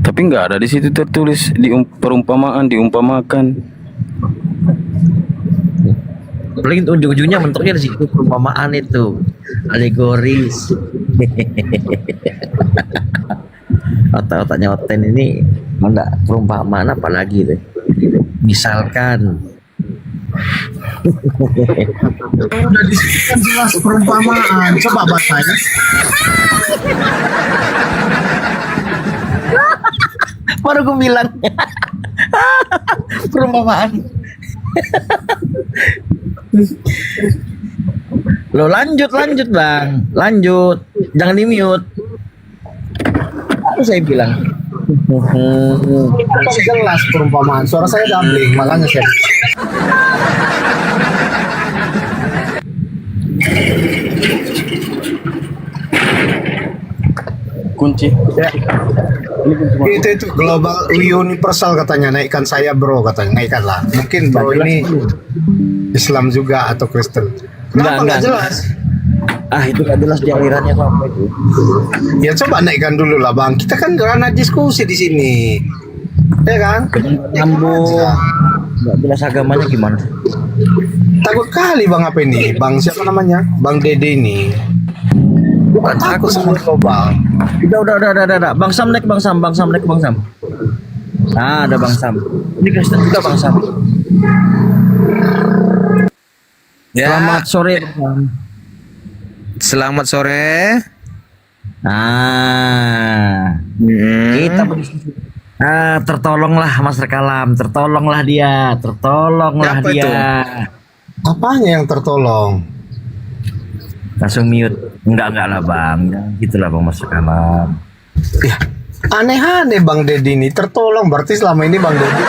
Tapi nggak ada di situ tertulis perumpamaan, diumpamakan. Paling ujung-ujungnya mentoknya di situ, perumpamaan itu, alegoris. Otak-otaknya Oten ini mana perumpamaan apa lagi tuh? Misalkan. Udah disebutkan jelas perumpamaan. Coba bahasanya. Baru gue bilang perumpamaan. Lo lanjut bang, lanjut, jangan di mute. Apa saya bilang? Jelas perumpamaan. Suara saya gambling, makanya saya. Kunci. Itu global universal katanya, naikkan saya bro katanya, naikkan lah. Mungkin bro ini Islam juga atau Kristen. Kenapa nggak jelas? Ah itu nggak jelas di alirannya tuh apa itu? Ya coba naikkan dulu lah bang. Kita kan karena diskusi di sini, ya kan? Nyambung. Nggak jelas agamanya gimana? Takut kali bang apa ini? Bang siapa namanya? Bang Dede ini. Bukan takut sama global. Udah. Bang Sam naik, Bang Sam. Ah, ada Bang Sam. Ini Kristen juga Bang Sam. Ya. Selamat sore, Bang Sam. Selamat sore. Kita berdiskusi. Tertolonglah Mas Rekalam, tertolonglah dia. Siapa dia. itu? Apanya yang tertolong? Langsung mute. Enggak lah Bang. Gitulah Bang Mas Rekalam. Ya, aneh-aneh Bang Deddy ini tertolong, berarti selama ini Bang Deddy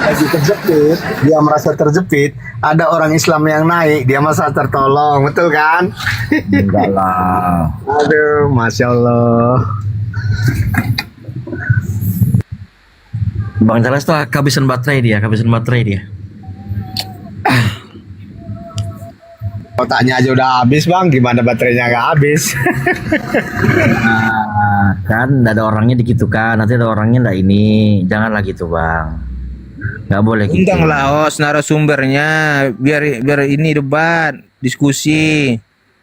lagi terjepit, dia merasa terjepit, ada orang Islam yang naik, dia merasa tertolong, betul kan? Enggak lah. Aduh, Masya Allah. Bang Charles tuh kehabisan baterai dia. Otaknya aja udah habis Bang, gimana baterainya nggak habis? Kan ada orangnya di gitu kan, nanti ada orangnya ndak ini, janganlah gitu Bang, nggak boleh gitu. Undang lah host narasumbernya biar ini debat diskusi.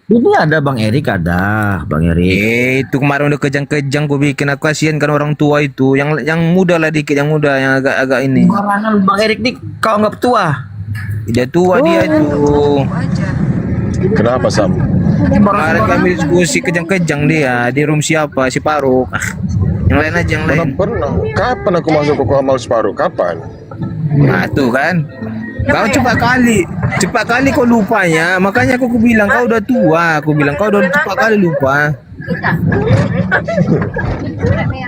Ini ada Bang Erik, Itu kemarin udah kejang-kejang gue bikin, aku kasihan kan orang tua itu, yang muda lah dikit, yang agak ini. Barangan Bang Erik nih kau anggap tua. Dia tua dia itu. Kenapa Sam? Kemarin kami diskusi kejang-kejang dia di room siapa, si Faruk. Yang lain aja yang lain. Pernah. Kapan aku masuk ke Amal Separuh? Kapan? Nah tuh kan. Kau cepat kali kau lupanya. Makanya aku bilang kau udah tua. Aku bilang kau udah cepat kali lupa.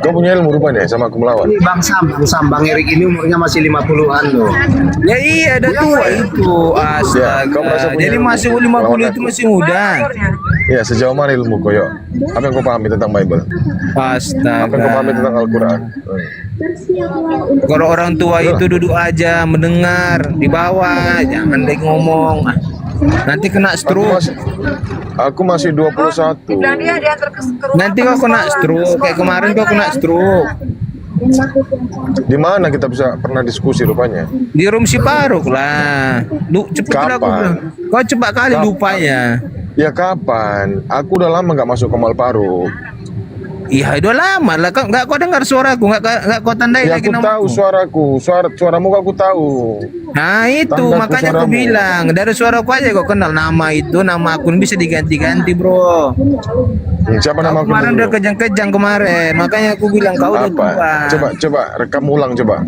Kau punya ilmu rupanya sama aku melawan. Ini Bang Sam, Bang Erik ini umurnya masih 50-an loh. Ya iya, udah tua itu. Kau merasa Astaga. punya Jadi ilmu masih melawan 50 itu aku. masih muda. Ya, sejauh mana ilmu kau, yuk? Apa yang kau pahami tentang Bible? Apa yang kau pahami Astaga. tentang Al-Quran? Kalau orang tua itu duduk aja mendengar di bawah, jangan lagi ngomong. Nanti kena stroke. Aku masih 21. Nanti kau kena stroke. Kayak kemarin kau kena stroke. Di mana kita bisa pernah diskusi rupanya? Di room si Faruk lah. Cepet aku bilang. Kau cepat kali lupanya. Ya kapan? Aku udah lama nggak masuk ke Amal Faruk. Iya, udah lama lah. Nggak kau dengar suaraku, nggak kau tandai Ya lagi aku tahu namaku. suaraku, suaramu aku tahu. Nah itu Tandaku makanya aku suaramu. bilang dari suaraku aja kau kenal nama itu, nama akun bisa diganti-ganti bro. Siapa nama aku? Kemarin udah kejang-kejang kemarin, makanya aku bilang kau udah Apa? tua. Coba rekam ulang coba.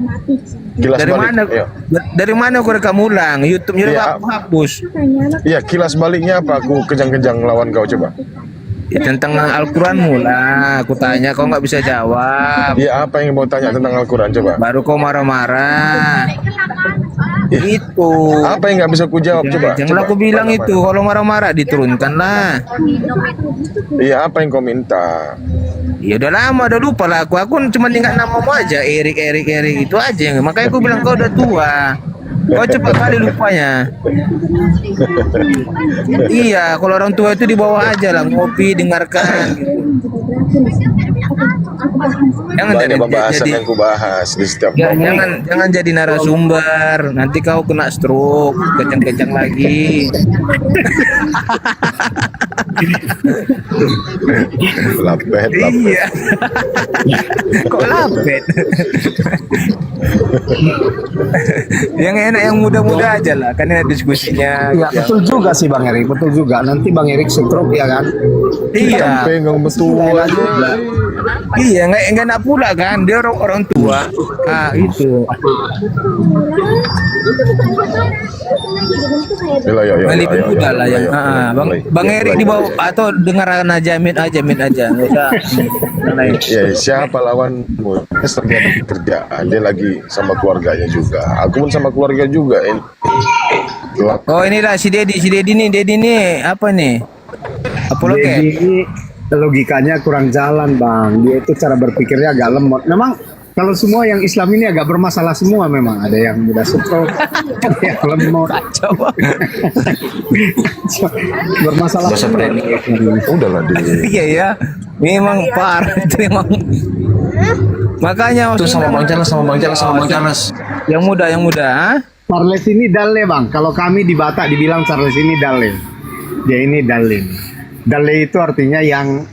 Kilas Dari balik. mana? Ayo. Dari mana aku rekam ulang? YouTube-nya Iya. udah aku hapus. Iya, kilas baliknya apa? Aku kejang-kejang lawan kau coba. Ya, tentang Al-Quranmu lah. Aku tanya, kau nggak bisa jawab. Ya apa yang mau tanya tentang Al-Quran coba? Baru kau marah-marah. Itu. Apa yang nggak bisa ku jawab coba? Janganlah aku bilang itu. Kalau marah-marah diturunkan lah. Iya apa yang kau minta? Ya udah lama, udah lupa lah aku. Aku cuma ingat namamu aja, Erik itu aja. Makanya aku bilang kau udah tua. Kau cepat kali lupanya. Iya, kalau orang tua itu di bawah aja lah, ngopi, dengarkan. Jangan Banyak pembahasan yang ku bahas di setiap jangan jadi narasumber. Nanti kau kena stroke, kecang-kecang lagi. lapet. Iya. Kok lapet? Yang enak yang muda-muda aja lah, kan enak diskusinya. Ya, betul juga sih Bang Erik, betul juga. Nanti Bang Erik stroke ya kan? Iya. Pengang betul. Iya, nggak enak pula kan, dia orang tua. Ah itu. Lebih muda lah yang. Bang Erik di bawah atau dengar Najamin aja, nggak usah. Ya siapa lawanmu? Dia ada pekerjaan, dia lagi sama keluarganya juga. Aku pun sama keluarga juga ini. Oh inilah si Dedi nih apa nih? Apa lo kayak? Jadi logikanya kurang jalan Bang. Dia itu cara berpikirnya agak lemot. Memang kalau semua yang Islam ini agak bermasalah semua memang. Ada yang mudah stroke, ada yang lemot. Coba. Bermasalah. Udahlah dia. Iya ya, memang parah itu memang. Makanya Itu sama Bang Charles. Yang muda, ha? Charles ini Dale Bang. Kalau kami di Batak dibilang Charles ini Dale. Dia ini Dale. Dale itu artinya yang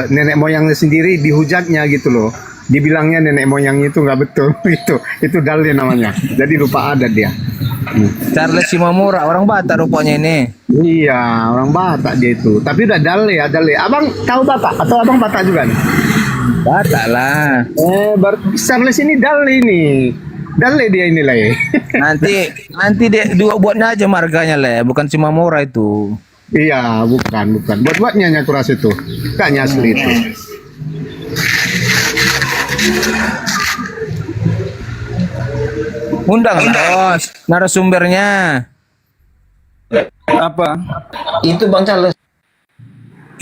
nenek moyangnya sendiri dihujatnya gitu loh. Dibilangnya nenek moyangnya itu nggak betul. itu Dale namanya. Jadi lupa adat dia. Charles Simamura, orang Batak rupanya ini. Iya, orang Batak dia itu. Tapi udah Dale ya, Dale. Abang tahu Batak atau abang Batak juga nih? Batak lah. Charles ini Dale ini. Dale dia ini lah ya. Nanti dia dua buatnya aja marganya lah, bukan Simamura itu. Iya, bukan. Buat-buatnya aku rasa itu. Kayaknya asli itu. Undang bos, narasumbernya. Apa? Itu Bang Charles.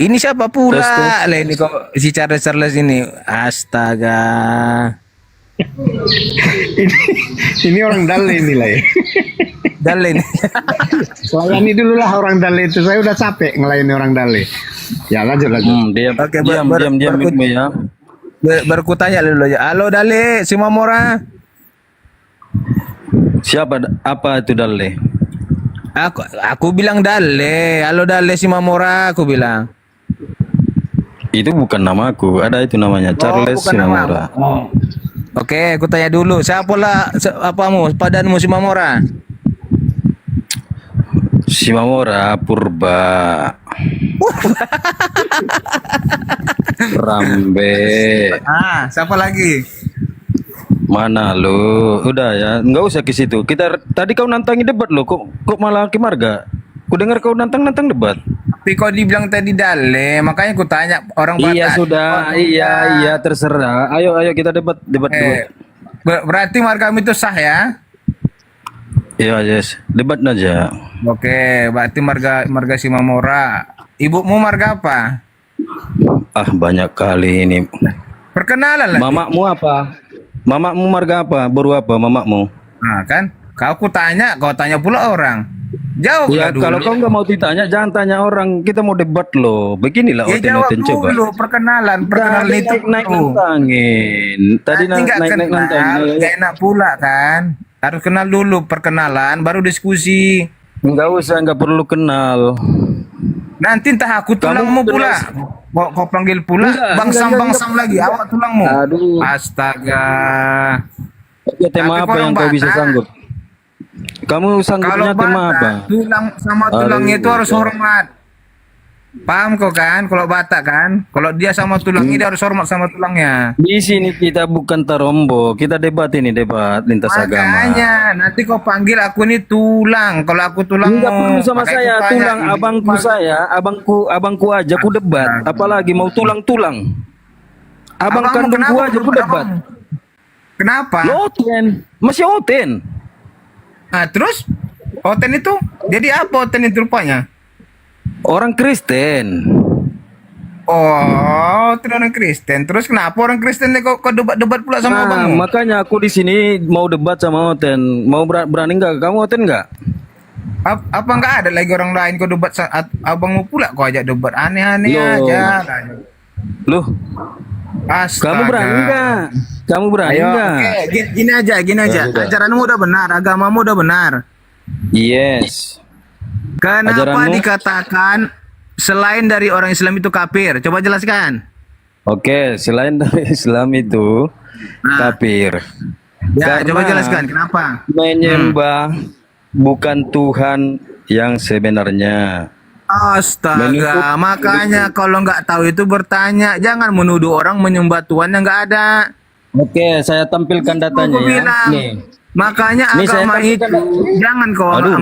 Ini siapa pula? Lah ini kok si Charles ini. Astaga. ini orang Dale ini lah ya. Dale ini. Layani dulu lah orang Dale itu. Saya udah capek ngelayani orang Dale. Ya lanjut. Diam ya. Berkutanya dulu aja. Halo Dale, Simamura. Siapa? Apa itu Dale? Aku bilang Dale. Halo Dale Simamura, aku bilang. Itu bukan namaku, ada itu namanya Charles Simamura. Oke, aku tanya dulu. Siapa lah apamu? Padanmu Simamura? Simamura Purba. Rambe. Siapa lagi? Mana lu? Udah ya, nggak usah ke situ. Tadi kau nantangin debat lo, kok malah ke marga? Ku dengar kau nantang debat. Tapi kau dibilang tadi Dale, makanya ku tanya orang Batak. Iya sudah, iya terserah. Ayo kita debat. Berarti marga kami itu sah ya? Iya yes, debat aja. Oke, berarti marga Simamura. Ibumu marga apa? Banyak kali ini. Perkenalan lah. Mamakmu apa? Mamakmu marga apa? Baru apa mamakmu? Nah kan, kau tanya pula orang. Jawab ya, dulu. kalau kau nggak mau ditanya, jangan tanya orang. Kita mau debat loh. Beginilah jawab coba. Dulu perkenalan itu naik nantangin. Tadi naik nantangin. Gak enak pula kan. Harus kenal dulu, perkenalan, baru diskusi. Nggak perlu kenal. Nanti entah aku tulangmu pula. Kau panggil pula, bangsam lagi. Awak tulangmu. Aduh. Astaga. Tema apa yang kau bisa sanggup? Kamu sanggupnya tema apa? Tulang sama tulangnya itu harus hormat. Paham kok kan? Kalau Batak kan, kalau dia sama tulangnya dia harus hormat sama tulangnya. Di sini kita bukan terombo, kita debat ini, debat lintas agama. Makanya nanti kau panggil aku nih tulang. Kalau aku tulang Enggak perlu sama pakai saya, kepala, tulang ini abangku saya, abangku aja ku debat. Apalagi mau tulang-tulang. Abang Abangmu kandungku kenapa aja ku debat debat. abangmu? Kenapa? Oten, masih Oten. Nah, terus Oten itu jadi apa Oten itu rupanya? Orang Kristen. Oh, itu orang Kristen. Terus kenapa orang Kristen kok debat-debat pula sama Nah, abangmu? makanya aku di sini mau debat sama Oten. Mau berani nggak? Kamu Oten nggak? Apa nggak ada lagi orang lain kau debat abangmu pula kau ajak debat aneh-aneh Loh. aja. Loh, Astaga. kamu berani nggak? Kamu berani Ayo, nggak? oke, gini aja. Ajaranmu udah benar, agamamu udah benar. Yes. Kenapa Ajaranmu? dikatakan selain dari orang Islam itu kafir? Coba jelaskan. Oke, selain dari Islam itu kafir. Ya, Karena coba jelaskan kenapa. menyembah bukan Tuhan yang sebenarnya. Astaga, makanya kalau nggak tahu itu bertanya, jangan menuduh orang menyembah Tuhan yang nggak ada. Oke, saya tampilkan datanya Aku ya. bilang. Nih. Makanya Nih, saya agama tampilkan itu jangan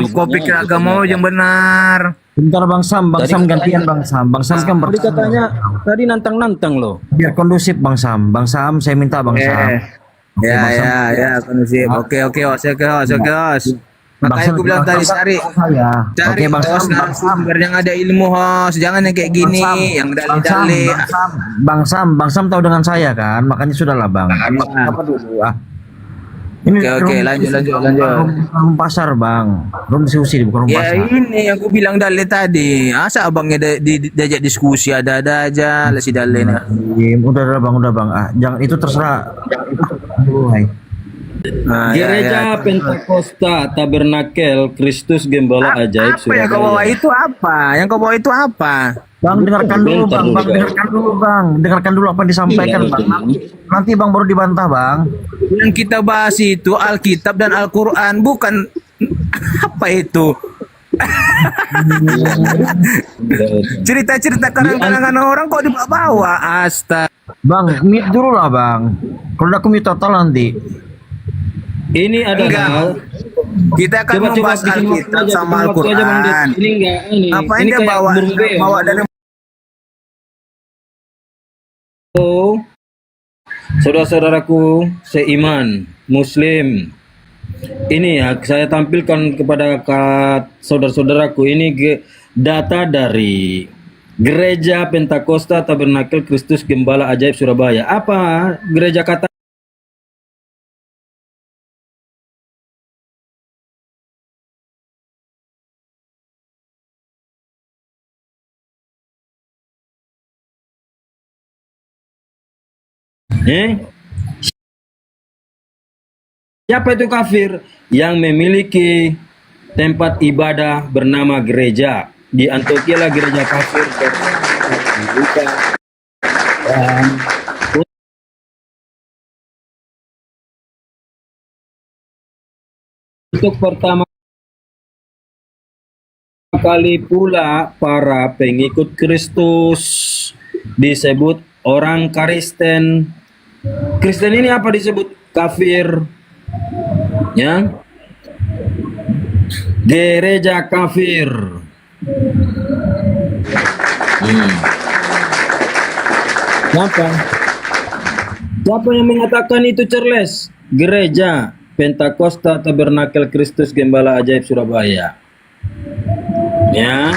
kau pikir agama yang benar. Bentar Bang Sam gantian Bang Sam. Bang Sam kan Tadi katanya tadi nantang-nantang loh. biar kondusif Bang Sam. Bang Sam saya minta Bang Sam. Ya, kondusif. Oke, os. Makanya aku bilang tadi cari Oke Bang Sam, Bang Sam. biar yang ada ilmu host, jangan yang kayak gini, yang dalih-dalih. Bang Sam tahu dengan saya kan, makanya sudahlah Bang. Apa dulu ah? Oke, lanjut. Rumah pasar Bang, rumah diskusi bukan rumah Ya pasar. ini yang aku bilang dalih tadi. Asa abangnya diajak diskusi ada-ada aja lah si dalih. Udah Bang. Ah, jangan itu terserah. Hai. Gereja Pentakosta Tabernakel Kristus Gembala Ajaib Apa yang kau bawa Surabaya. itu apa? Yang kau bawa itu apa? Bang dengarkan dulu Bentar, Bang, bentar. dengarkan dulu apa yang disampaikan Iya, Bang. betul. Nanti Bang baru dibantah Bang. Yang kita bahas itu Alkitab dan Al-Quran, bukan apa itu? Cerita-cerita karangan orang kok dibawa. Astaga. Bang, mute dulu lah Bang. Kalau aku mute total nanti. Ini adalah Kita akan membahas bikin waktu Alkitab aja, sama bikin waktu aja, Bang Al-Quran. Dit. Ini enggak ini. Apa Ini yang dia kayak bawa? berbeda. Bawa dari Saudara-saudaraku seiman Muslim, ini ya saya tampilkan kepada saudara-saudaraku ini data dari Gereja Pentakosta Tabernakel Kristus Gembala Ajaib Surabaya. Apa gereja kata? Siapa itu kafir? Yang memiliki tempat ibadah bernama gereja. Di Antioquia lah gereja kafir. Dan untuk pertama kali pula para pengikut Kristus disebut orang Kristen. Kristen ini apa disebut? Kafir. Ya. Gereja kafir. Siapa? Siapa yang mengatakan itu, Charles? Gereja Pentakosta Tabernakel Kristus Gembala Ajaib Surabaya. Ya.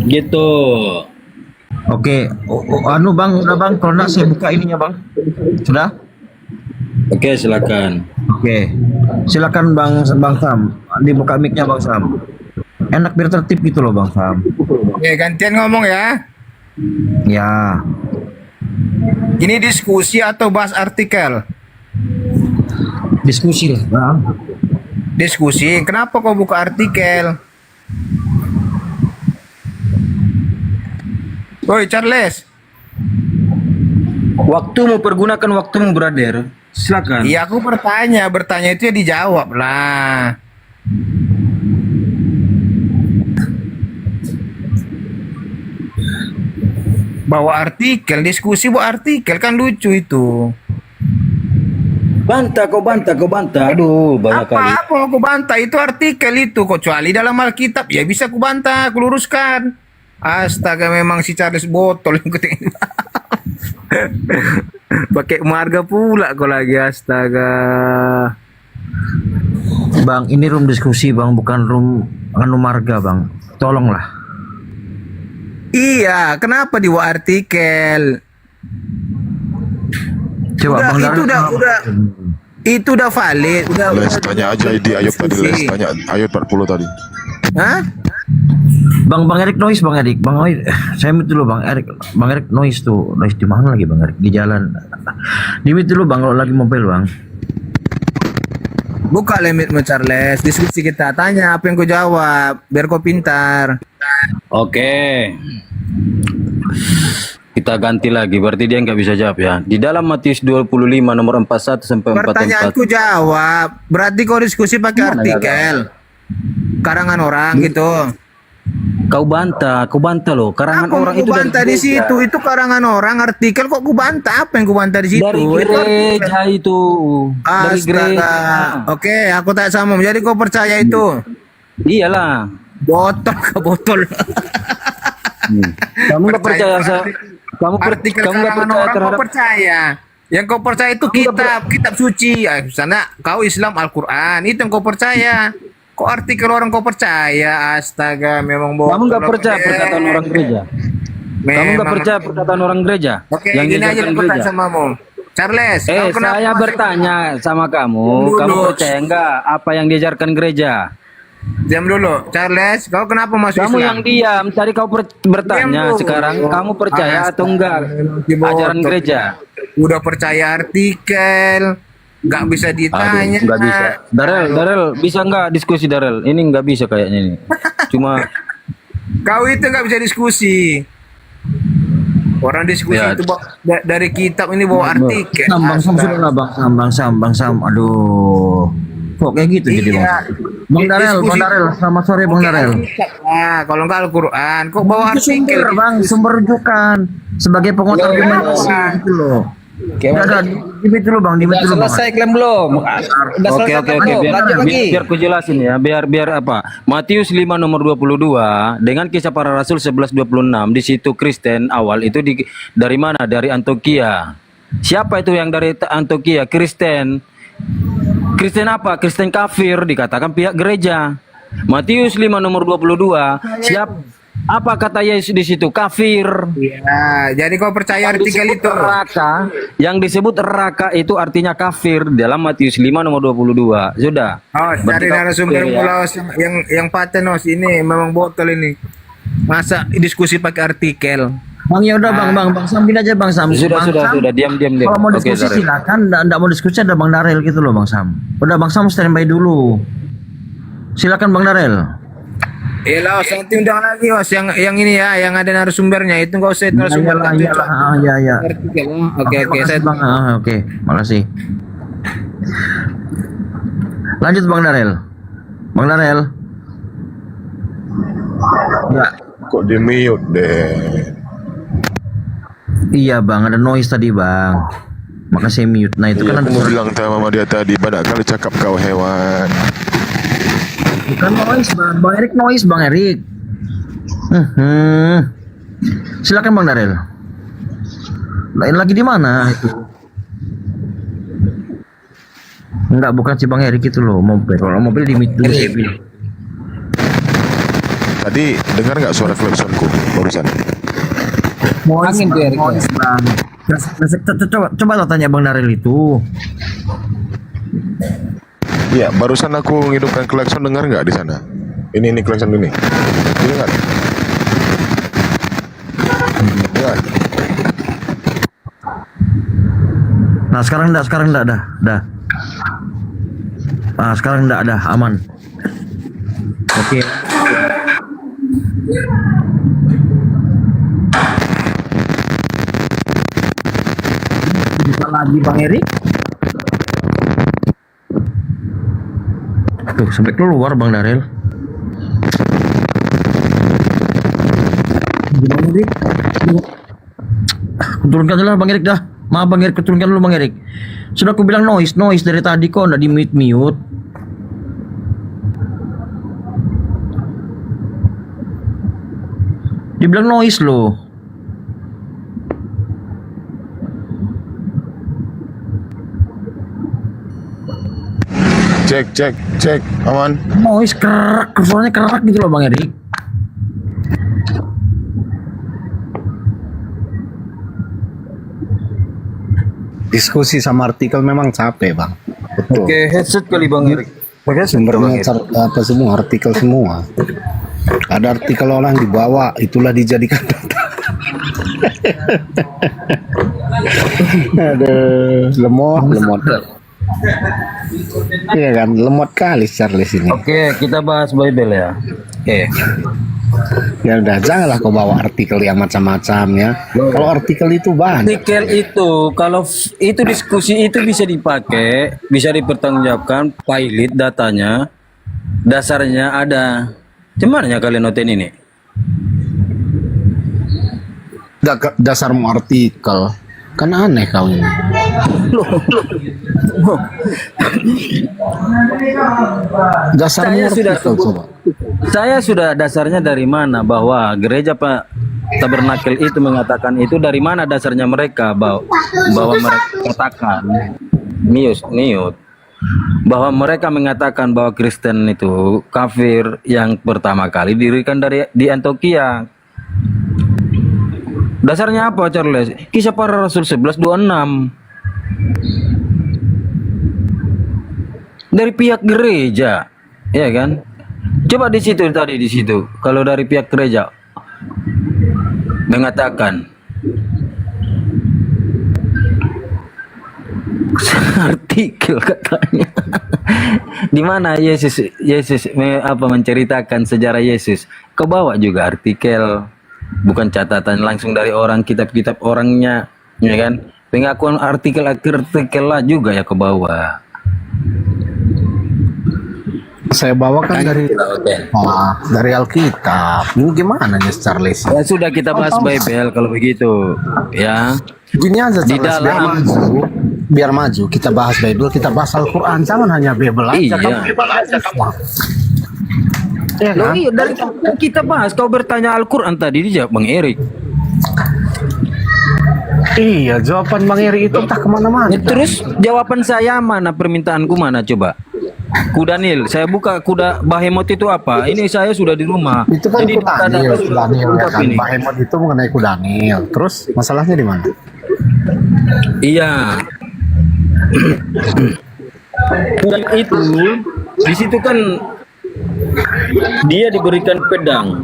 Gitu. Oke, anu Bang, udah Bang, kalau enggak saya buka ininya Bang. Sudah? Oke, silakan. Oke. Silakan Bang Sam. Dibuka mic-nya Bang Sam. Enak biar tertib gitu loh Bang Sam. Oke, gantian ngomong ya. Ya. Ini diskusi atau bahas artikel? Diskusi lah Bang. Diskusi. Kenapa kau buka artikel? Woi, Charles. Waktumu, pergunakan waktumu, brother. Silakan. Iya, aku bertanya itu ya dijawab lah. Bawa artikel, diskusi bawa artikel kan lucu itu. Bantah kau bantah kau bantah. Aduh banyak kali. Apa mau aku bantah itu artikel itu, kecuali dalam Alkitab ya bisa aku bantah, aku luruskan. Astaga, memang si Charles botol yang kuting. Pakai marga pula kau lagi, astaga. Bang, ini room diskusi bang, bukan room anu marga bang. Tolonglah. Iya, kenapa dibawa artikel? Coba Udah, bang itu itu udah valid, udah. Les tanya aja di Ayub tadi, Les tanya Ayub 40 tadi. Hah? Bang Erik noise, Bang Erik. Saya mute dulu Bang Erik noise tuh. Noise di mana lagi Bang Erik? Di jalan. Di mute dulu Bang kalau lagi mobil Bang. Buka limitmu Charles, diskusi kita. Tanya apa yang kau jawab, biar kau pintar. Oke. Kita ganti lagi, berarti dia nggak bisa jawab ya. Di dalam Matius 25 nomor 41 sampai 44. Pertanyaanku jawab, berarti kau diskusi pakai artikel. Karangan orang gitu. Kau bantah loh. Karangan Apa orang yang itu ku bantah di situ? Itu karangan orang, artikel kok ku bantah? Apa yang ku bantah di situ? dari gereja itu. Dari gereja. Oke, aku tak sama. Jadi kau percaya itu? Iyalah. Botol ke botol. Kamu nggak percaya Artikel kamu nggak karangan percaya orang terhadap kau percaya. Yang kau percaya itu kitab suci. Sana kau Islam Al-Quran. Itu yang kau percaya. Kok artikel orang kau percaya? Astaga, memang bohong. kamu nggak percaya perkataan orang gereja. Kamu nggak percaya perkataan orang gereja. Oke, yang gini aja diajarkan aku tanya gereja. samamu. Charles, kau kenapa Saya masuk- bertanya sama kamu, kamu percaya nggak apa yang diajarkan gereja? Diam dulu, Charles, kau kenapa masuk Kamu Islam? yang diam, tadi kau bertanya Diam dulu. sekarang kamu percaya atau enggak ajaran gereja? Udah percaya artikel, nggak bisa ditanya. Aduh, nggak bisa. Darel, bisa nggak diskusi Darel? Ini nggak bisa kayaknya ini. Cuma Kau itu nggak bisa diskusi. Orang diskusi Ya. itu dari kitab ini bawa artikel. Bang Sam sudah lah Bang Sam. Aduh. Kok kayak gitu jadi Bang? Iya. Bang Darel, selamat sore Bang Darel. Nah, kalau nggak Al-Quran, kok bawa artikel? Sumber rujukan sebagai penguat argumentasi gitu loh. Udah, dimit dulu Bang. klaim belum? Oke, biar ku jelasin ya, biar apa? Matius 5 nomor 22 dengan kisah para rasul 11:26 di situ Kristen awal itu dari mana? Dari Antioquia. Siapa itu yang dari Antioquia? Kristen apa? Kristen kafir dikatakan pihak gereja. Matius 5 nomor 22. Apa kata Yesus di situ? Kafir. Ya, jadi kau percaya artikel itu? Neraka, yang disebut neraka itu artinya kafir dalam Matius 5 nomor 22. Sudah. Oh, Berarti cari kau narasumber kafir, ya. pula yang patenos ini memang botol ini. Masa diskusi pakai artikel? Bang ya udah Bang Sam gini aja Bang Sam. Sudah, diam. Kalau mau Oke, diskusi Darel. silakan, enggak mau diskusi ada Bang Darel gitu loh Bang Sam. Udah Bang Sam standby dulu. Silakan Bang Darel. Iya, Os, nanti undang lagi Os yang ini ya, yang ada narasumbernya itu nggak usah narasumber. Iya. Artikel. Oke, saya Bang. Oke, makasih. Lanjut Bang Darel. Ya. Kok di mute deh? Iya Bang, ada noise tadi Bang. Makasih mute. Nah itu Iya, kan aku ada mau bilang sama dia tadi, banyak kali cakap kau hewan. bukan noise Bang. Bang Erik noise Bang Erik. Silakan Bang Darel. Lain lagi di mana itu? Enggak, bukan si Bang Erik itu loh, mobil. Kalau mobil di mute dulu saya bilang. Tadi dengar nggak suara klaksonku barusan? Angin tuh Erik. Bang. Coba lo tanya Bang Darel itu. Iya, barusan aku ngidupkan klakson, dengar nggak di sana? Ini klakson ini. Dengar? Dengar? Nah sekarang enggak dah. Nah sekarang enggak ada, aman. Oke. Bisa lagi Bang Erik. Tuh sampai keluar Bang Darel. Bang Erik. Turunkan dulu Bang Erik dah. Maaf Bang Erik, turunkan dulu Bang Erik. Sudah aku bilang noise dari tadi kok nggak di mute. Dibilang noise loh. Cek, aman. Noise kerak, suaranya kerak gitu loh Bang Erik. Diskusi sama artikel memang capek bang. Betul. Oke, headset kali Bang Erik. Pakai Sumbernya apa semua artikel semua. Ada artikel orang dibawa, itulah dijadikan data. Aduh, lemot. Iya kan, lemot kali Charles ini. Oke, kita bahas Bible ya. Oke. Ya udah, janganlah kau bawa artikel yang macam-macam ya. Kalau artikel itu banyak. Artikel itu, kalau itu diskusi itu bisa dipakai, bisa dipertanggungjawabkan, pilot datanya, dasarnya ada. Gimana kalian noten ini? Dasarmu artikel. Kan aneh kau ini. Dasarmu Saya sudah artikel coba. Saya sudah dasarnya dari mana bahwa gereja Pak Tabernakel itu mengatakan itu dari mana dasarnya mereka bahwa mereka katakan niut bahwa mereka mengatakan bahwa Kristen itu kafir yang pertama kali didirikan di Antioquia. Dasarnya apa Charles? Kisah Para Rasul 11:26. Dari pihak gereja, ya kan? Coba di situ tadi di situ. Kalau dari pihak gereja mengatakan artikel katanya di mana Yesus menceritakan sejarah Yesus. Kau bawa juga artikel, bukan catatan langsung dari orang, kitab-kitab orangnya, ya kan? Pengakuan artikel lah juga ya kau bawa. Saya bawa kan dari Alkitab. Ini gimana nih Charles? Ya sudah, kita bahas Bible kalau begitu, ya. Gini aja Di Charles, dalam biar maju kita bahas Bible, kita bahas Al-Quran, jangan hanya Bible aja. Iya. Kan Bible aja semua. Ya Loh, kan? iya, dari kita bahas, kau bertanya Al-Quran tadi dijawab Bang Erik. Iya, jawaban Bang Eri itu entah kemana-mana. Terus jawaban saya mana, permintaanku mana coba? Kudanil, saya buka kuda Behemoth itu apa? Ini saya sudah di rumah. Itu kan Jadi Kudanil ya kan. ini. Behemoth itu mengenai Kudanil. Terus masalahnya di mana? Iya. Dan itu di situ kan dia diberikan pedang,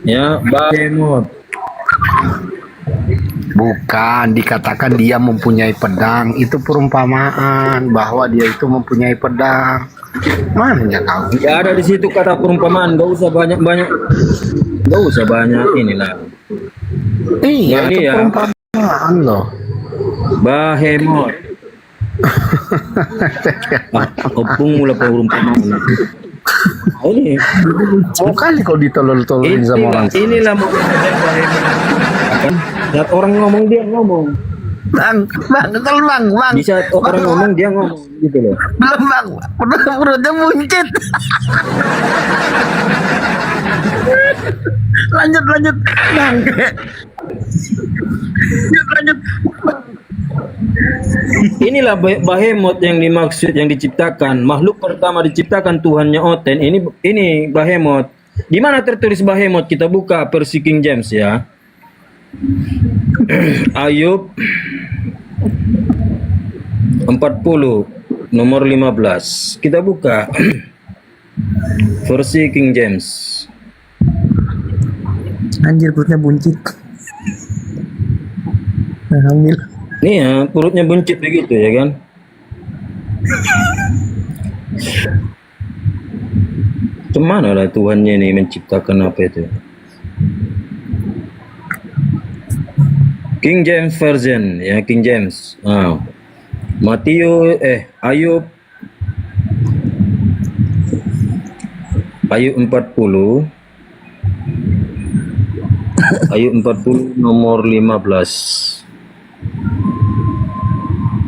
ya, Behemoth. Bukan, dikatakan dia mempunyai pedang. Itu perumpamaan bahwa dia itu mempunyai pedang. Mana ya kau? Ya ada di situ kata perumpamaan, gak usah banyak inilah. Iya, Ini itu ya. perumpamaan loh. Behemoth. Opung mula perumpamaan. Ini Mau kali kau ditolol-tololin sama orang. inilah mau lihat orang ngomong dia ngomong. Bang, betul bang. Bisa orang ngomong dia ngomong gitu loh. Belum bang, perutnya buncit. lanjut bang. lanjut. Inilah Behemoth yang dimaksud, yang diciptakan makhluk pertama diciptakan Tuhannya Oten. Ini Behemoth. Di mana tertulis Behemoth? Kita buka versi King James ya. Ayub 40 nomor 15. Kita buka versi King James. Anjir, perutnya buncit. Alhamdulillah. Nih ya, perutnya buncit begitu ya kan. Kemana lah Tuhannya nih menciptakan apa itu? King James Version ya, King James. Ayub 40 Ayub 40 nomor 15.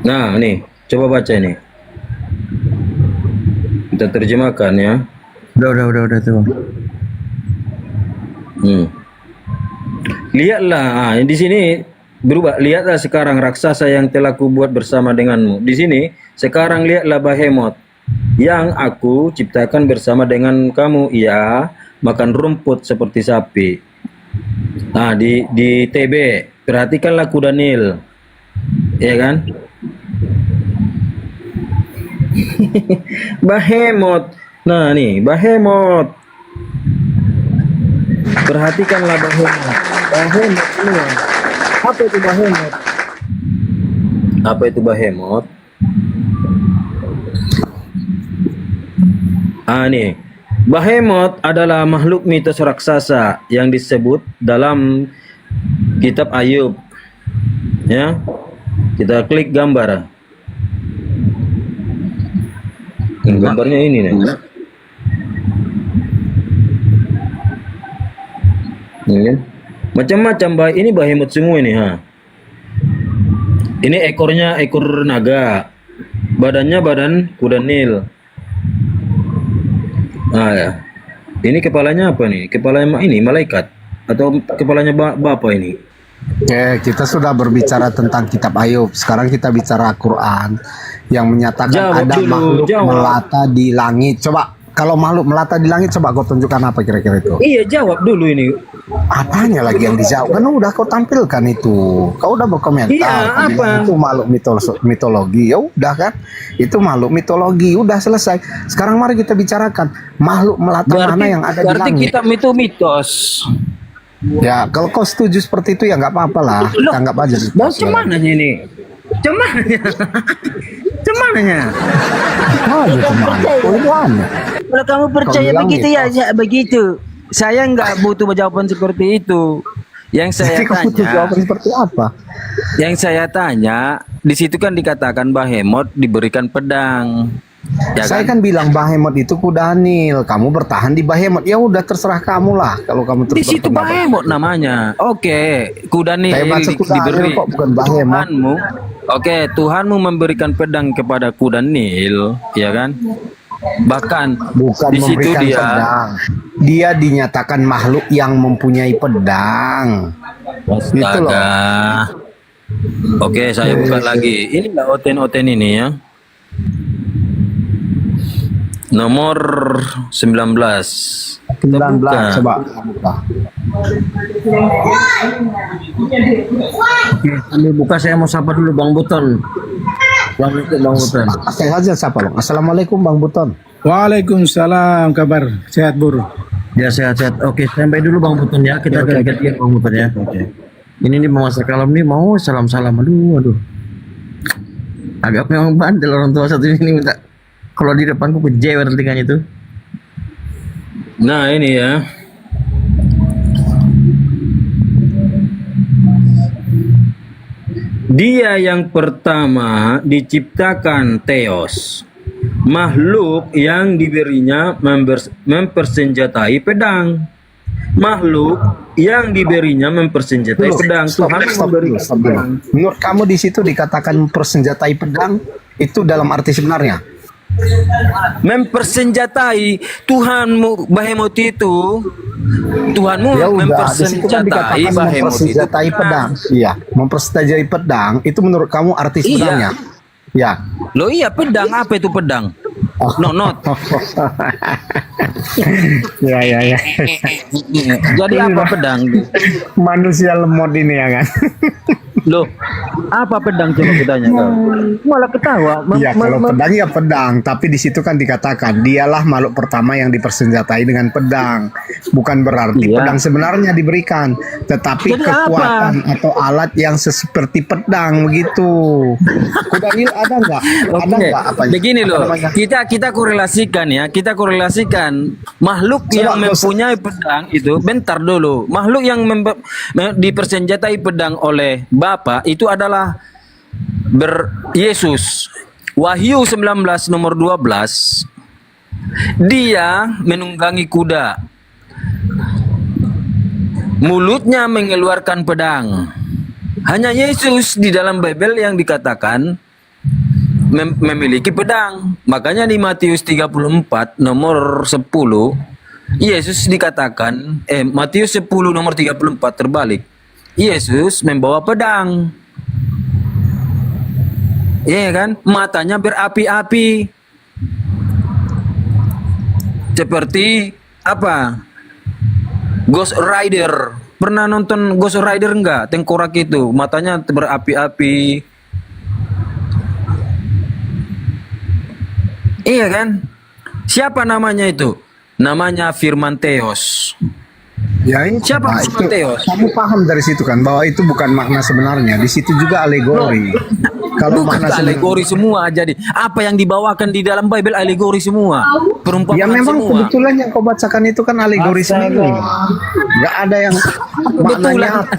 Nah, nih, coba baca ini. Kita terjemahkan ya. Udah tuh. Lihatlah, di sini berubah. Lihatlah sekarang raksasa yang telah kubuat bersama denganmu. Di sini, sekarang lihatlah Behemoth yang aku ciptakan bersama dengan kamu. Ia makan rumput seperti sapi. Nah, di TB, perhatikanlah kuda Nil. Ya kan? Behemoth. Nah, nih, Behemoth. Perhatikanlah Behemoth. Behemoth ini. Apa itu Behemoth? Apa itu Behemoth? Nih. Behemoth adalah makhluk mitos raksasa yang disebut dalam kitab Ayub. Ya. Kita klik gambar. Gambarnya ini nih. Macam-macam ini Behemoth semua ini, Ini ekornya ekor naga. Badannya badan kuda Nil. Ya. Ini kepalanya apa nih? Kepalanya ini malaikat atau kepalanya bapak ini? Kita sudah berbicara tentang kitab Ayub. Sekarang kita bicara Quran yang menyatakan ada makhluk melata di langit. Coba kalau makhluk melata di langit, coba kau tunjukkan apa kira-kira itu? Iya, jawab dulu ini. Apanya lagi yang dijawab? Kan udah kau tampilkan itu. Kau udah berkomentar. Iya, apa? Itu makhluk mitologi. Ya udah kan? Itu makhluk mitologi. Udah selesai. Sekarang mari kita bicarakan makhluk melata mana yang ada di langit. Berarti kitab itu mitos. Ya, kalau kau setuju seperti itu ya nggak apa-apa lah. Kita anggap aja. Cumananya ini. Cumananya. Kalau kamu percaya begitu ya begitu. Saya nggak butuh jawaban seperti itu. Yang saya tanya, seperti apa? Yang saya tanya, di situ kan dikatakan Behemoth diberikan pedang. Ya Saya kan bilang Behemoth itu kuda Nil, kamu bertahan di Behemoth. Ya udah terserah kamu lah kalau kamu terus di situ Behemoth namanya. Oke, kuda Nil diberi kok bukan Behemoth. Tuhanmu. Oke, Tuhanmu memberikan pedang kepada kuda Nil, ya kan? Bahkan bukan di situ memberikan dia pedang. Dia dinyatakan makhluk yang mempunyai pedang. Gitu loh. Oke, saya buka lagi. Ini nggak oten-oten ini ya. Nomor 19. 19 coba buka. Ambil buka, saya mau sapa dulu Bang Buton. Bang Buton. Saya aja sapa loh. Assalamualaikum Bang Buton. Waalaikumsalam, kabar sehat Bur? Ya sehat-sehat. Oke, sampai dulu Bang Buton ya. Kita gantian Bang Buton ya. Oke. Ini nih masa kalam nih mau salam-salam. Aduh. Agak memang bandel orang tua satu ini minta. Kalau di depanku kejewer telinganya itu. Nah ini ya. Dia yang pertama diciptakan Theos, makhluk yang diberinya mempersenjatai pedang. Makhluk yang diberinya mempersenjatai pedang. Tuhan memberikan pedang. Menurut kamu di situ dikatakan mempersenjatai pedang itu dalam arti sebenarnya? Mempersenjatai Tuhanmu Behemoth itu, Tuhanmu ya udah, mempersenjatai Behemoth itu pedang. Iya, mempersenjatai pedang itu menurut kamu arti sebenarnya? Iya. Loh iya, pedang apa itu pedang? Not. Ya. Jadi apa pedang? Manusia lemot ini ya kan? Loh, apa pedang coba kutanya kau? Malah ketawa. Iya, kalau pedang ya pedang, tapi di situ kan dikatakan dialah makhluk pertama yang dipersenjatai dengan pedang. Bukan berarti pedang sebenarnya diberikan, tetapi jadi kekuatan atau alat yang seperti pedang begitu. Kuda Nil ada nggak? Ada nggak apa? Begini loh, kita korelasikan ya, makhluk yang mempunyai pedang itu, bentar dulu, makhluk yang dipersenjatai pedang oleh Bapa itu adalah Yesus. Wahyu 19 nomor 12, dia menunggangi kuda, mulutnya mengeluarkan pedang. Hanya Yesus di dalam Bible yang dikatakan memiliki pedang. Makanya di Matius 34 nomor 10 Yesus dikatakan Matius 10 nomor 34 terbalik. Yesus membawa pedang. Iya kan? Matanya berapi-api. Seperti apa? Ghost Rider. Pernah nonton Ghost Rider enggak? Tengkorak itu, matanya berapi-api. Iya kan? Siapa namanya itu? Namanya Firman Theos. Ya, ini Siapa nah, Firman itu, Theos? kamu paham dari situ kan bahwa itu bukan makna sebenarnya. Di situ juga alegori. Kalau Bukan makna alegori semua. Jadi apa yang dibawakan di dalam Bible alegori semua. Perumpamaan ya memang semua. kebetulan yang kau bacakan itu kan alegori semua. Gak ada yang maknanya apa.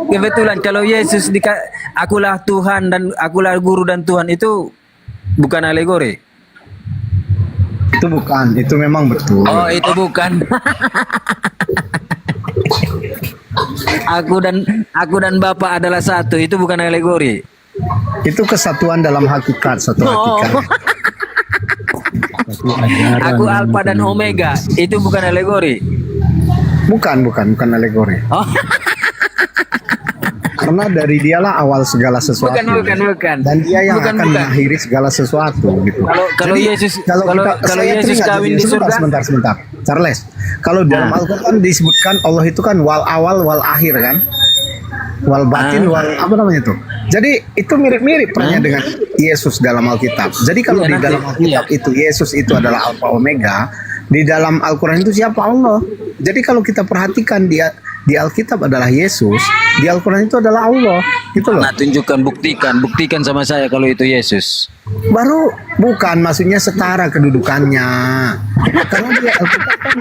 Kebetulan kalau Yesus akulah Tuhan dan akulah guru dan Tuhan itu bukan alegori. Itu bukan, itu memang betul. Oh, itu bukan. Aku dan Bapa adalah satu, itu bukan alegori. Itu kesatuan dalam hakikat, satu hakikat. Aku Alfa dan Omega, itu bukan alegori. Bukan alegori. Oh. Karena dari dialah awal segala sesuatu. Bukan. Dan dia yang Bukan. akan mengakhiri segala sesuatu gitu. Kalau Jadi, Yesus kalau saya Yesus teringat, kawin di surga. sebentar. Charles, kalau dalam Al-Quran disebutkan Allah itu kan wal awal wal akhir kan? Wal batin wal apa namanya itu? Jadi itu mirip-mirip perannya dengan Yesus dalam Alkitab. Jadi kalau di dalam Alkitab itu Yesus itu adalah Alfa Omega, di dalam Al-Quran itu siapa Allah? Jadi kalau kita perhatikan dia di Alkitab adalah Yesus, di Al-Quran itu adalah Allah, gitu loh. Nah, tunjukkan, buktikan sama saya kalau itu Yesus. Baru bukan, maksudnya setara kedudukannya. Karena dia Alkitab kan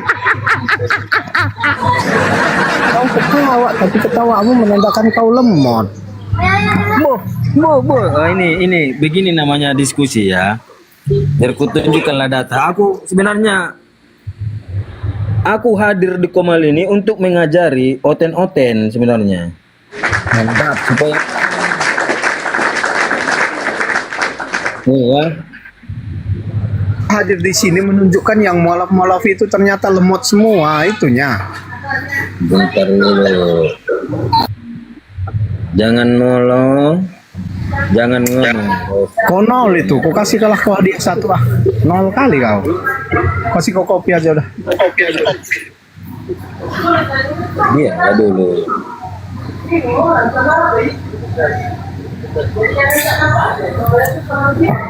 kau ketawa, tapi ketawamu menandakan kau lemot. Bu. Oh, ini begini namanya diskusi ya. Biar ku tunjukkanlah data. Aku hadir di Komal ini untuk mengajari oten-oten sebenarnya. Mantap, supaya ya. Hadir di sini menunjukkan yang mualaf-mualaf itu ternyata lemot semua itunya. Bentar dulu. Jangan nolong. Jangan ngomong. Kau nol itu, kau kasih kalah kau hadiah satu lah. 0 kali kau. Kasih kau kopi aja udah. Dia dulu.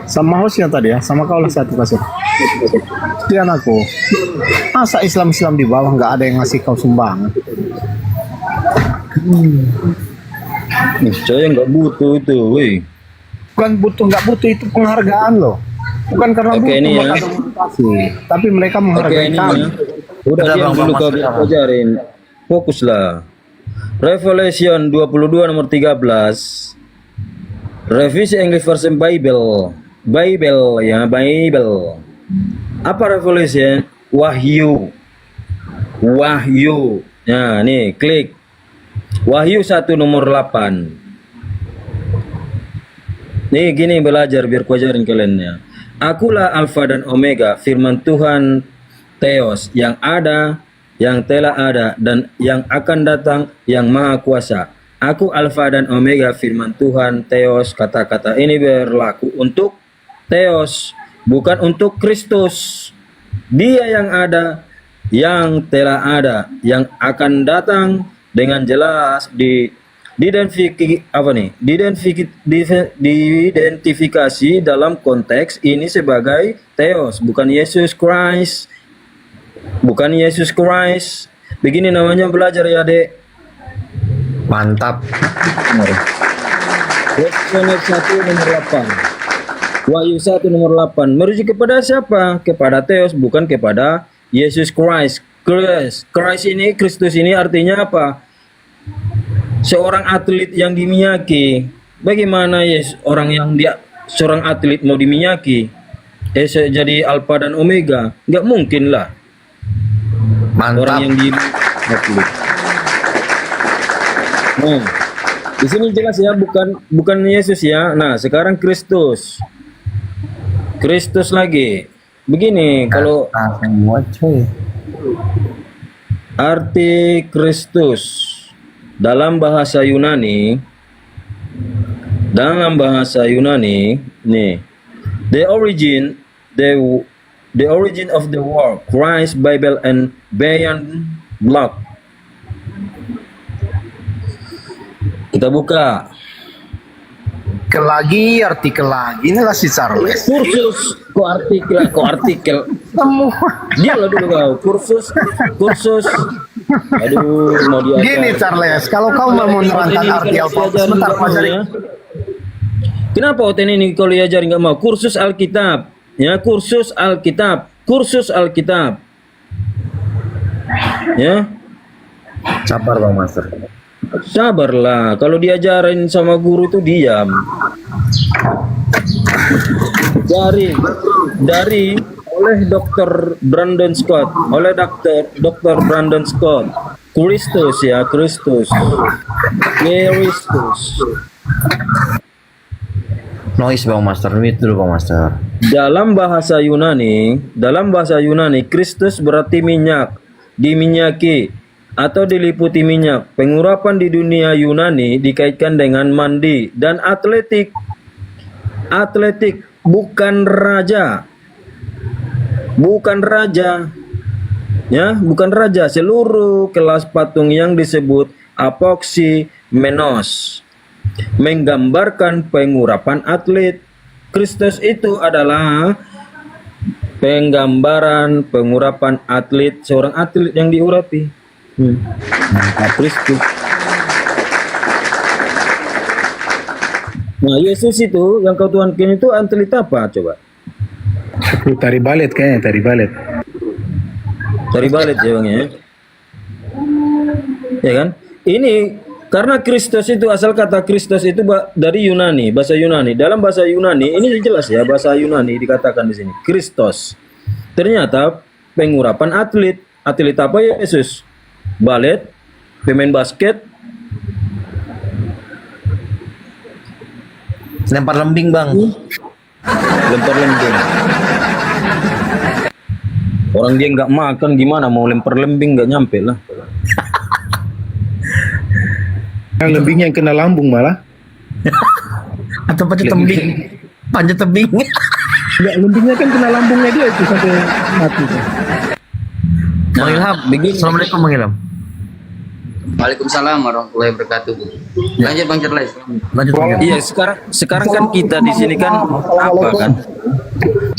Sama hostnya tadi ya, sama kau lah satu kasih. Sekian aku. Masa Islam di bawah nggak ada yang ngasih kau sumbangan? Saya nggak butuh itu, woi. Bukan nggak butuh itu penghargaan loh. Bukan karena butuh ini ya. maka kasih, tapi mereka menghargai ini kami. ya. Udah diam dulu kau ajarin. Fokuslah. Revelation 22 nomor 13. Revisi English Version Bible. Bible. Apa Revelation? Wahyu. Nah, nih klik. Wahyu 1 nomor 8. Nih gini belajar biar ku ajarin kalian ya. Akulah Alfa dan Omega, firman Tuhan Theos, yang ada, yang telah ada, dan yang akan datang, yang maha kuasa. Aku Alfa dan Omega, firman Tuhan Theos. Kata-kata ini berlaku untuk Theos, bukan untuk Kristus. Dia yang ada, yang telah ada, yang akan datang, dengan jelas diidentifikasi dalam konteks ini sebagai Theos, bukan Yesus Christ. Begini namanya belajar ya, Dek. Mantap. Wahyu 1 nomor 8 merujuk kepada siapa? Kepada Theos, bukan kepada Yesus Christ. Kristus ini artinya apa? Seorang atlet yang diminyaki. Bagaimana seorang atlet mau diminyaki? Jadi Alfa dan Omega? Nggak mungkin lah. Mantap. Orang yang atlet. Nah, di sini jelas ya, bukan Yesus ya. Nah, sekarang Kristus. Kristus lagi. Begini, kalau arti Kristus dalam bahasa Yunani, nih, the origin of the word Christ, Bible, and beyond block. Kita buka. Artikel lagi. Inilah si Charles. Kursus, kok artikel. Semua. Dia lah dulu kau. Kursus. Aduh, mau diajar. Gini Charles, kalau kau mau menerangkan arti Alkitab, sebentar Pak Jari. Kenapa OTN ini kalau diajarin nggak mau? Kursus Alkitab, ya, kursus Alkitab. Ya. Sabar Bang Master. Sabarlah, kalau diajarin sama guru itu diam. Dari oleh Dr. Brandon Scott, Dr. Brandon Scott, Kristus. Noise Bang Master, mute dulu Bang Master. Dalam bahasa Yunani, Kristus berarti minyak, diminyaki, atau diliputi minyak. Pengurapan di dunia Yunani dikaitkan dengan mandi dan atletik, bukan raja, ya, bukan raja. Seluruh kelas patung yang disebut apoksimenos menggambarkan pengurapan atlet. Kristus itu adalah penggambaran pengurapan atlet, seorang atlet yang diurapi. Kristus. Nah, Yesus itu yang kau tuankan itu atlet apa coba? Tari balet kayaknya, tari balet. Tari balet ya Bang ya. Ya kan? Ini karena Kristus itu, asal kata Kristus itu dari Yunani, bahasa Yunani. Dalam bahasa Yunani ini jelas ya, bahasa Yunani dikatakan di sini Kristos. Ternyata pengurapan atlet. Atlet apa ya Yesus? Balet, pemain basket, Lempar lembing Bang. lempar lembing. Orang dia nggak makan gimana mau lempar lembing, nggak nyampe lah. Yang lembingnya yang kena lambung malah. Atau panjat tebing. Ya, lembingnya kan kena lambungnya dia itu sampai mati. Bang Ilham, Assalamualaikum Bang Ilham. Waalaikumsalam warahmatullahi wabarakatuh. Lanjut Bang Charles. Iya, sekarang kan kita di sini kan apa kan?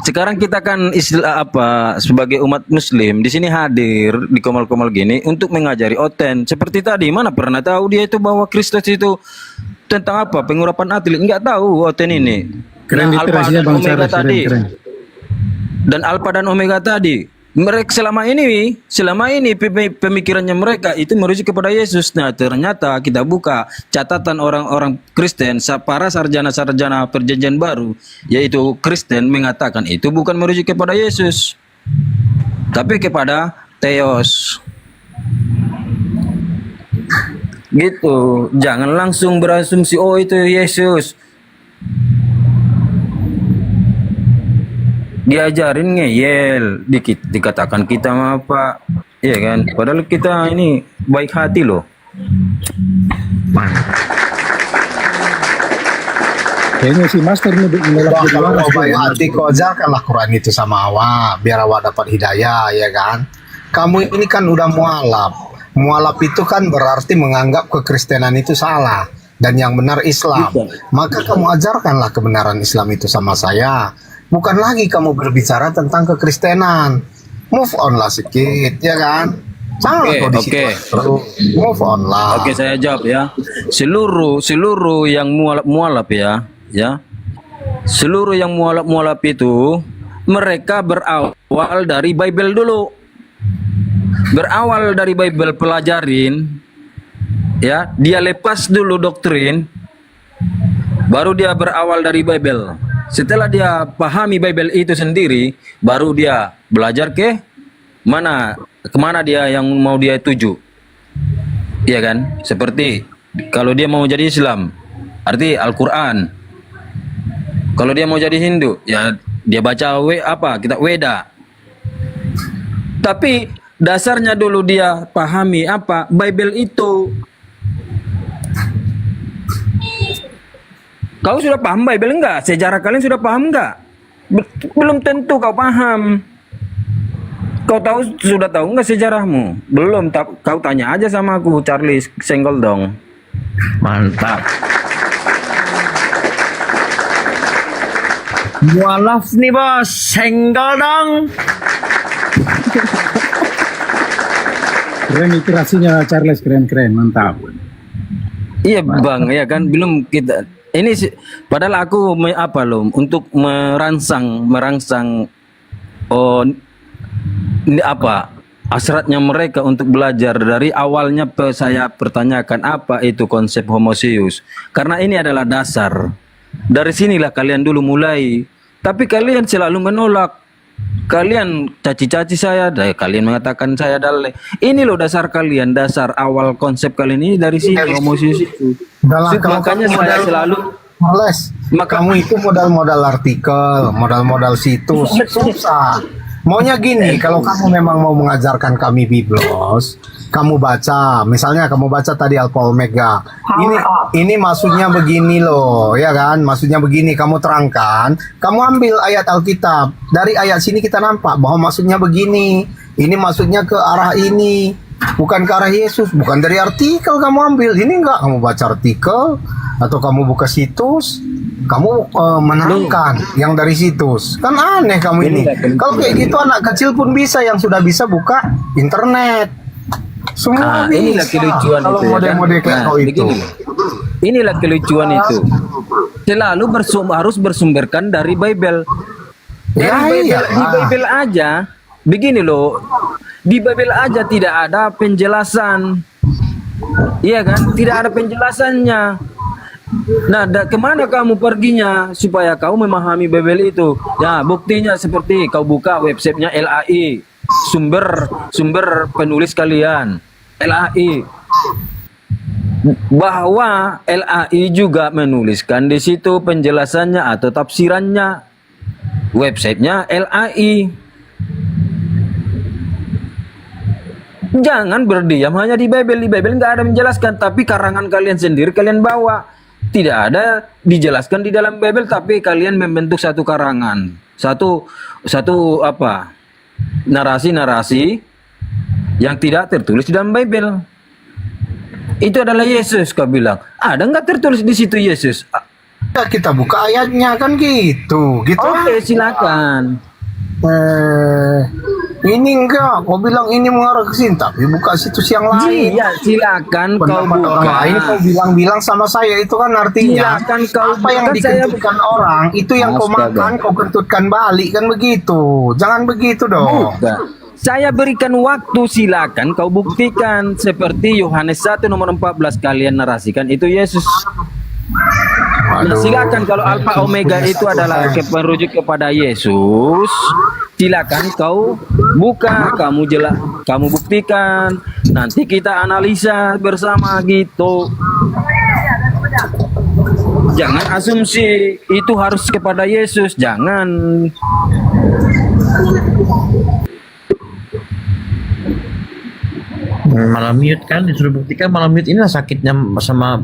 Sekarang kita kan istilah apa sebagai umat Muslim di sini hadir di komal-komal gini untuk mengajari Oten. Seperti tadi, mana pernah tahu dia itu bahwa Kristus itu tentang apa? Pengurapan atlet, nggak tahu Oten ini. Keren Nah, Alpha literasinya dan Bang Omega Charles, tadi. keren. Dan Alpha dan Omega tadi. Mereka selama ini pemikirannya mereka itu merujuk kepada Yesus. Nah, ternyata kita buka catatan orang-orang Kristen, para sarjana-sarjana perjanjian baru, yaitu Kristen, mengatakan itu bukan merujuk kepada Yesus, tapi kepada Theos. Gitu. Jangan langsung berasumsi oh itu Yesus. Diajarin ngeyel, dikatakan kita apa, iya kan? Padahal kita ini baik hati loh. Kayaknya si Master ini menolak jadi Kalau waras. mau baik hati kau ajarkanlah Quran itu sama awak, biar awak dapat hidayah, ya kan? Kamu ini kan udah mualaf. Mualaf itu kan berarti menganggap kekristenan itu salah dan yang benar Islam. Maka kamu ajarkanlah kebenaran Islam itu sama saya. Bukan lagi kamu berbicara tentang kekristenan. Move on lah sedikit, ya kan? Jangan kau di situ terus. Move on lah. Oke, saya jawab ya. Seluruh yang mualaf ya. Seluruh yang mualaf itu mereka berawal dari Bible dulu. Berawal dari Bible, pelajarin ya, dia lepas dulu doktrin, baru dia berawal dari Bible. Setelah dia pahami Bible itu sendiri, baru dia belajar kemana dia yang mau dia tuju. Iya kan? Seperti kalau dia mau jadi Islam, arti Al-Quran. Kalau dia mau jadi Hindu, ya dia baca kitab Weda. Tapi dasarnya dulu dia pahami apa Bible itu. Kau sudah paham Bible enggak? Sejarah kalian sudah paham enggak? Belum tentu kau paham. Kau sudah tahu enggak sejarahmu? Belum. Kau tanya aja sama aku, Charlie, senggol dong. Mantap. Mualaf nih bos, senggol dong. Keren iterasinya Charles, keren, mantap. Iya bang, ya kan belum kita. Ini padahal aku untuk merangsang ini hasratnya mereka untuk belajar. Dari awalnya saya pertanyakan apa itu konsep homosius, karena ini adalah dasar. Dari sinilah kalian dulu mulai, tapi kalian selalu menolak. Kalian caci-caci saya, kalian mengatakan saya daleh. Ini loh dasar kalian, dasar awal konsep kalian ini dari sini homosius itu. Makanya saya selalu kamu itu modal artikel, modal situs, susah. Maunya gini, kalau kamu memang mau mengajarkan kami biblos, kamu baca, misalnya kamu baca tadi Alpha Omega. Ini maksudnya begini loh, ya kan? Maksudnya begini, kamu terangkan, kamu ambil ayat Alkitab. Dari ayat sini kita nampak bahwa maksudnya begini. Ini maksudnya ke arah ini, bukan ke arah Yesus, bukan dari artikel kamu ambil. Ini enggak, kamu baca artikel atau kamu buka situs, kamu menerangkan yang dari situs. Kan aneh kamu ini. Kalau kayak gitu anak kecil pun bisa, yang sudah bisa buka internet. Semua bisa. Inilah kelucuan kalau itu. model-model kayak kau itu. Inilah kelucuan itu. Selalu harus bersumberkan dari Bible. Di Bible aja, begini loh. Di Bible aja tidak ada penjelasan. Iya kan? Tidak ada penjelasannya. Nah, kemana kamu perginya supaya kau memahami Bible itu? Ya, buktinya seperti kau buka websitenya LAI, sumber penulis kalian, LAI. Bahwa LAI juga menuliskan di situ penjelasannya atau tafsirannya, websitenya LAI. Jangan berdiam hanya di Bible. Di Bible nggak ada menjelaskan, tapi karangan kalian sendiri kalian bawa. Tidak ada dijelaskan di dalam Bible, tapi kalian membentuk satu karangan, satu narasi yang tidak tertulis di dalam Bible. Itu adalah Yesus, kau bilang. Ada nggak tertulis di situ Yesus? Kita buka ayatnya kan gitu. Oke, silakan. Ini enggak, kau bilang ini mengarah ke sini, tapi buka situs yang lain. Iya, silakan kau buka. Orang lain kau bilang sama saya, itu kan artinya silakan kau apa yang dikentutkan orang itu yang kau makan, kau kentutkan balik, kan begitu. Jangan begitu dong. Saya berikan waktu, silakan kau buktikan. Seperti Yohanes 1 nomor 14 kalian narasikan itu Yesus. Nah, silakan kalau Alpha Omega itu adalah merujuk kepada Yesus, silakan kau buka, kamu buktikan. Nanti kita analisa bersama gitu. Jangan asumsi itu harus kepada Yesus, jangan. Malah mute kan, disuruh buktikan malah mute. Inilah sakitnya sama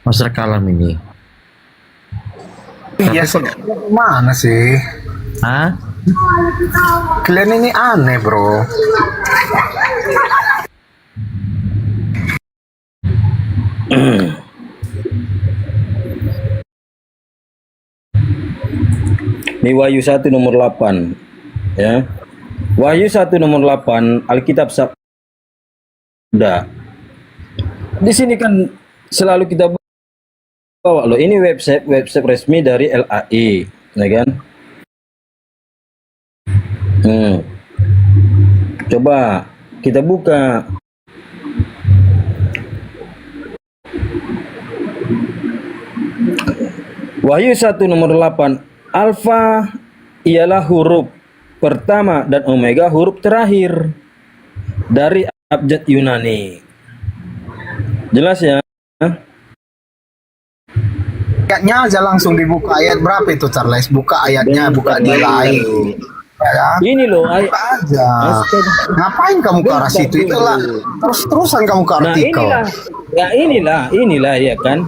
Master Kalam ini. Iya sih, mana sih? Hah? Kalian ini aneh bro. Ini Wahyu 1 nomor 8 ya. Wahyu 1 nomor 8 Alkitab Sabda. Di sini kan selalu kita bawa loh, ini website resmi dari LAI, ya kan? Coba kita buka. Wahyu 1 nomor 8, Alfa ialah huruf pertama dan Omega huruf terakhir dari abjad Yunani. Jelas ya? Ayatnya aja langsung dibuka. Ayat berapa itu Charles? Buka ayatnya, buka di lain. Ya, Ini loh, buka aja. Ngapain kamu ke arah situ? Itulah terus-terusan kamu ke Nah artikel. inilah ya kan.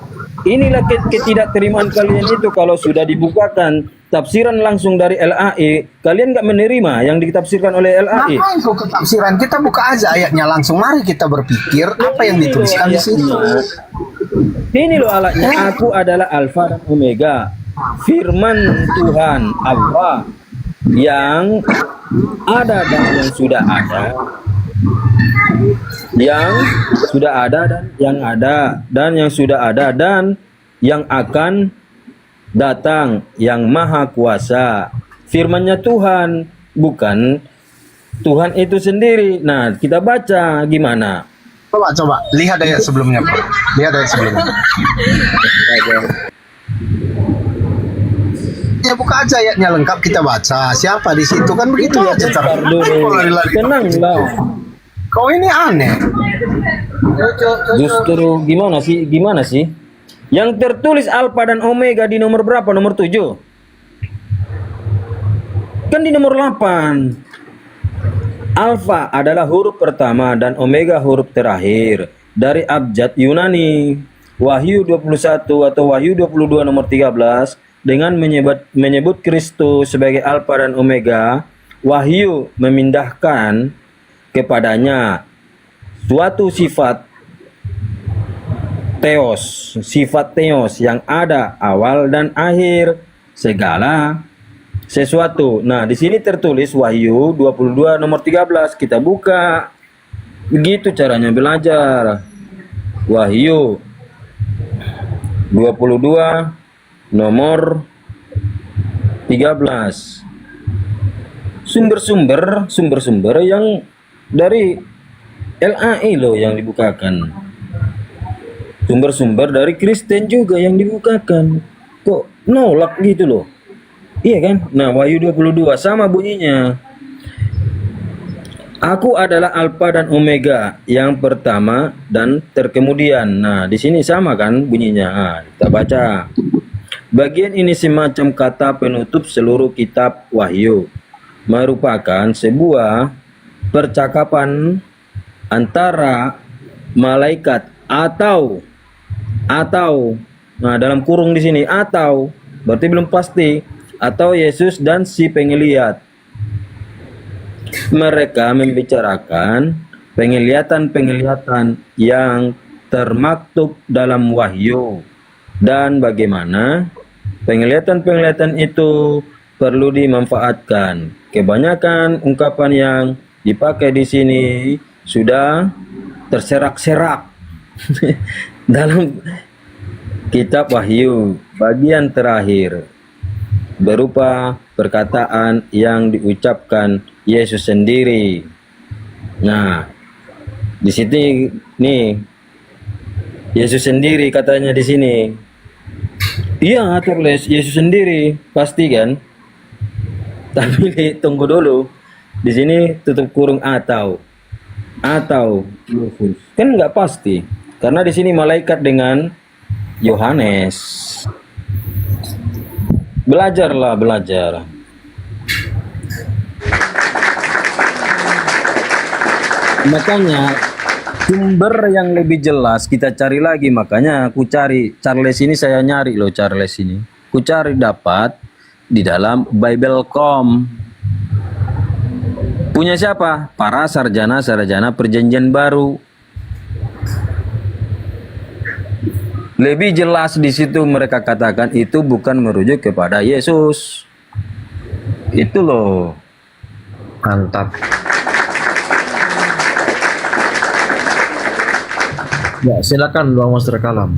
Inilah ketidakterimaan kalian itu kalau sudah dibukakan tafsiran langsung dari LAI, kalian nggak menerima yang ditafsirkan oleh LAI. Ngapain kau ke tafsiran? Kita buka aja ayatnya langsung. Mari kita berpikir apa yang dituliskan di situ. Ini loh alatnya. Aku adalah Alfa dan Omega. Firman Tuhan Allah yang ada dan yang sudah ada, yang sudah ada dan yang ada dan yang sudah ada dan yang akan datang, yang maha kuasa. Firman-Nya Tuhan, bukan Tuhan itu sendiri. Nah, kita baca gimana? Coba lihat ayat sebelumnya, Pak. Lihat ayat sebelumnya. Ya buka aja ayatnya lengkap, kita baca. Siapa di situ kan begitu aja cara. Tenanglah. Kau ini aneh. Justru gimana sih? Yang tertulis Alfa dan Omega di nomor berapa? Nomor 7. Kan di nomor 8. Alfa adalah huruf pertama dan Omega huruf terakhir dari abjad Yunani. Wahyu 21 atau Wahyu 22 nomor 13 dengan menyebut Kristus sebagai Alfa dan Omega. Wahyu memindahkan kepadanya suatu sifat teos yang ada awal dan akhir segala sesuatu. Nah, di sini tertulis Wahyu 22 nomor 13. Kita buka. Begitu caranya belajar. Wahyu 22 nomor 13. Sumber-sumber yang dari LAI loh yang dibukakan. Sumber-sumber dari Kristen juga yang dibukakan. Kok nolak gitu loh? Iya kan? Nah, Wahyu 22 sama bunyinya. Aku adalah Alfa dan Omega, yang pertama dan terkemudian. Nah, di sini sama kan bunyinya. Nah, kita baca. Bagian ini semacam kata penutup seluruh kitab Wahyu, merupakan sebuah percakapan antara malaikat atau nah dalam kurung di sini atau berarti belum pasti, atau Yesus dan si penglihatan. Mereka membicarakan penglihatan yang termaktub dalam Wahyu dan bagaimana penglihatan itu perlu dimanfaatkan. Kebanyakan ungkapan yang dipakai di sini sudah terserak-serak dalam kitab Wahyu bagian terakhir, berupa perkataan yang diucapkan Yesus sendiri. Nah, di sini nih Yesus sendiri katanya di sini. Iya, tertulis Yesus sendiri, pasti kan? Tapi tunggu dulu. Di sini tutup kurung atau Yesus. Kan nggak pasti. Karena di sini malaikat dengan Yohanes. Belajar. Makanya sumber yang lebih jelas kita cari lagi. Makanya aku cari Charles ini, saya nyari loh Charles ini. Aku cari dapat di dalam Bible.com. Punya siapa? Para sarjana perjanjian baru. Lebih jelas di situ mereka katakan itu bukan merujuk kepada Yesus. Itu loh. Mantap. Ya, silakan Bang Master Kalam.